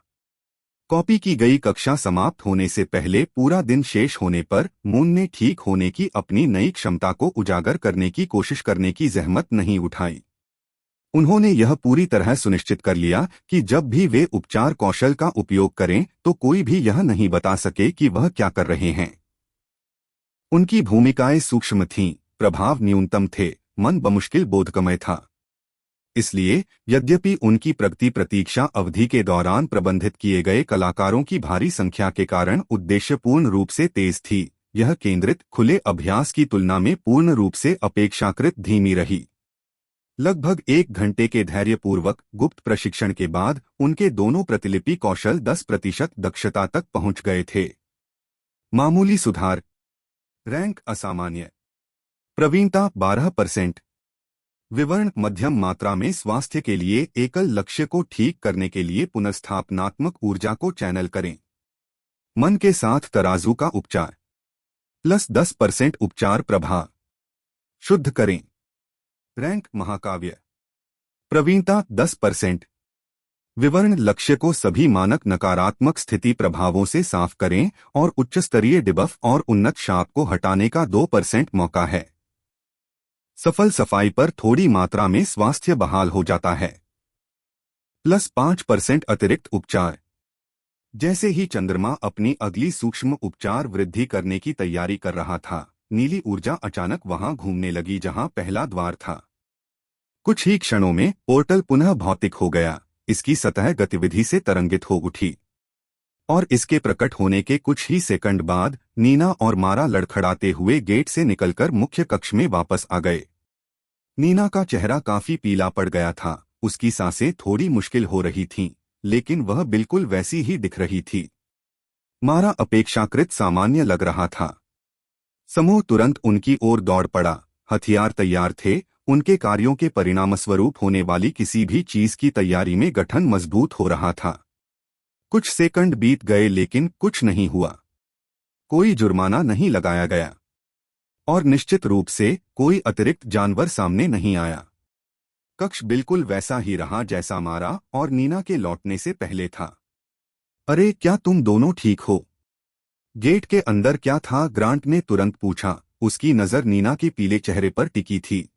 कॉपी की गई कक्षा समाप्त होने से पहले पूरा दिन शेष होने पर मून ने ठीक होने की अपनी नई क्षमता को उजागर करने की कोशिश करने की जहमत नहीं उठाई। उन्होंने यह पूरी तरह सुनिश्चित कर लिया कि जब भी वे उपचार कौशल का उपयोग करें तो कोई भी यह नहीं बता सके कि वह क्या कर रहे हैं। उनकी भूमिकाएं सूक्ष्म थीं, प्रभाव न्यूनतम थे, मन बमुश्किल बोधगम्य था। इसलिए यद्यपि उनकी प्रगति प्रतीक्षा अवधि के दौरान प्रबंधित किए गए कलाकारों की भारी संख्या के कारण उद्देश्यपूर्ण रूप से तेज थी, यह केंद्रित खुले अभ्यास की तुलना में पूर्ण रूप से अपेक्षाकृत धीमी रही। लगभग 1 घंटे के धैर्यपूर्वक गुप्त प्रशिक्षण के बाद उनके दोनों प्रतिलिपि कौशल 10% दक्षता तक पहुंच गए थे। मामूली सुधार। रैंक असामान्य। प्रवीणता 12%। विवरण मध्यम मात्रा में स्वास्थ्य के लिए एकल लक्ष्य को ठीक करने के लिए पुनर्स्थापनात्मक ऊर्जा को चैनल करें। मन के साथ तराजू का उपचार +10% उपचार प्रभाव। शुद्ध करें। रैंक महाकाव्य। प्रवीणता 10%। विवरण लक्ष्य को सभी मानक नकारात्मक स्थिति प्रभावों से साफ करें और उच्च स्तरीय डिबफ और उन्नत शाप को हटाने का 2% मौका है। सफल सफाई पर थोड़ी मात्रा में स्वास्थ्य बहाल हो जाता है। प्लस 5% अतिरिक्त उपचार। जैसे ही चंद्रमा अपनी अगली सूक्ष्म उपचार वृद्धि करने की तैयारी कर रहा था, नीली ऊर्जा अचानक वहां घूमने लगी जहां पहला द्वार था। कुछ ही क्षणों में पोर्टल पुनः भौतिक हो गया। इसकी सतह गतिविधि से तरंगित हो उठी और इसके प्रकट होने के कुछ ही सेकंड बाद नीना और मारा लड़खड़ाते हुए गेट से निकलकर मुख्य कक्ष में वापस आ गए। नीना का चेहरा काफी पीला पड़ गया था। उसकी सांसें थोड़ी मुश्किल हो रही थीं, लेकिन वह बिल्कुल वैसी ही दिख रही थी। मारा अपेक्षाकृत सामान्य लग रहा था। समूह तुरंत उनकी ओर दौड़ पड़ा। हथियार तैयार थे। उनके कार्यों के परिणामस्वरूप होने वाली किसी भी चीज की तैयारी में गठन मजबूत हो रहा था। कुछ सेकंड बीत गए लेकिन कुछ नहीं हुआ। कोई जुर्माना नहीं लगाया गया और निश्चित रूप से कोई अतिरिक्त जानवर सामने नहीं आया। कक्ष बिल्कुल वैसा ही रहा जैसा मारा और नीना के लौटने से पहले था। अरे, क्या तुम दोनों ठीक हो? गेट के अंदर क्या था? ग्रांट ने तुरंत पूछा। उसकी नजर नीना के पीले चेहरे पर टिकी थी।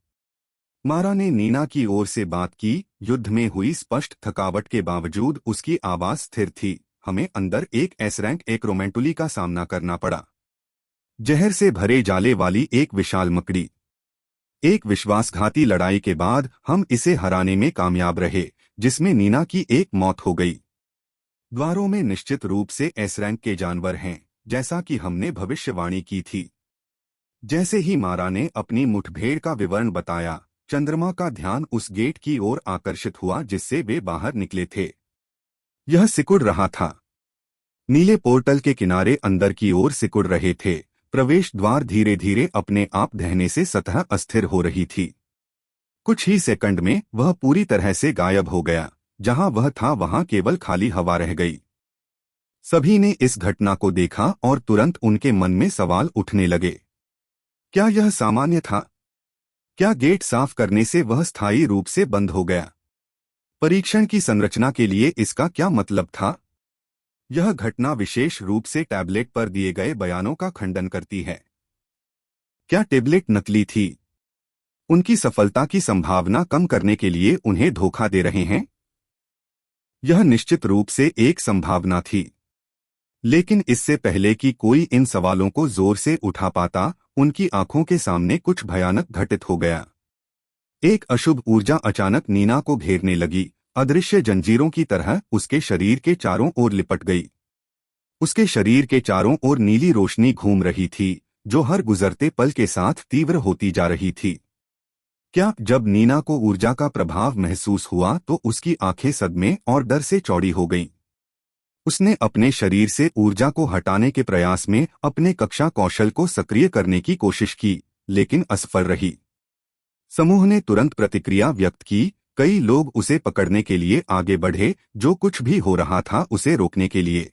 मारा ने नीना की ओर से बात की। युद्ध में हुई स्पष्ट थकावट के बावजूद उसकी आवाज स्थिर थी। हमें अंदर एक एस रैंक एक्रोमेंटुली का सामना करना पड़ा। जहर से भरे जाले वाली एक विशाल मकड़ी। एक विश्वासघाती लड़ाई के बाद हम इसे हराने में कामयाब रहे, जिसमें नीना की एक मौत हो गई। द्वारों में निश्चित रूप से एस रैंक के जानवर हैं, जैसा कि हमने भविष्यवाणी की थी। जैसे ही मारा ने अपनी मुठभेड़ का विवरण बताया, चंद्रमा का ध्यान उस गेट की ओर आकर्षित हुआ जिससे वे बाहर निकले थे। यह सिकुड़ रहा था। नीले पोर्टल के किनारे अंदर की ओर सिकुड़ रहे थे। प्रवेश द्वार धीरे धीरे अपने आप ढहने से सतह अस्थिर हो रही थी। कुछ ही सेकंड में वह पूरी तरह से गायब हो गया। जहां वह था वहां केवल खाली हवा रह गई। सभी ने इस घटना को देखा और तुरंत उनके मन में सवाल उठने लगे। क्या यह सामान्य था? क्या गेट साफ करने से वह स्थायी रूप से बंद हो गया? परीक्षण की संरचना के लिए इसका क्या मतलब था? यह घटना विशेष रूप से टैबलेट पर दिए गए बयानों का खंडन करती है। क्या टैबलेट नकली थी? उनकी सफलता की संभावना कम करने के लिए उन्हें धोखा दे रहे हैं? यह निश्चित रूप से एक संभावना थी, लेकिन इससे पहले कि कोई इन सवालों को जोर से उठा पाता, उनकी आंखों के सामने कुछ भयानक घटित हो गया। एक अशुभ ऊर्जा अचानक नीना को घेरने लगी। अदृश्य जंजीरों की तरह उसके शरीर के चारों ओर लिपट गई। उसके शरीर के चारों ओर नीली रोशनी घूम रही थी, जो हर गुजरते पल के साथ तीव्र होती जा रही थी। क्या जब नीना को ऊर्जा का प्रभाव महसूस हुआ तो उसकी आंखें सदमे और डर से चौड़ी हो गईं। उसने अपने शरीर से ऊर्जा को हटाने के प्रयास में अपने कक्षा कौशल को सक्रिय करने की कोशिश की, लेकिन असफल रही। समूह ने तुरंत प्रतिक्रिया व्यक्त की। कई लोग उसे पकड़ने के लिए आगे बढ़े, जो कुछ भी हो रहा था उसे रोकने के लिए।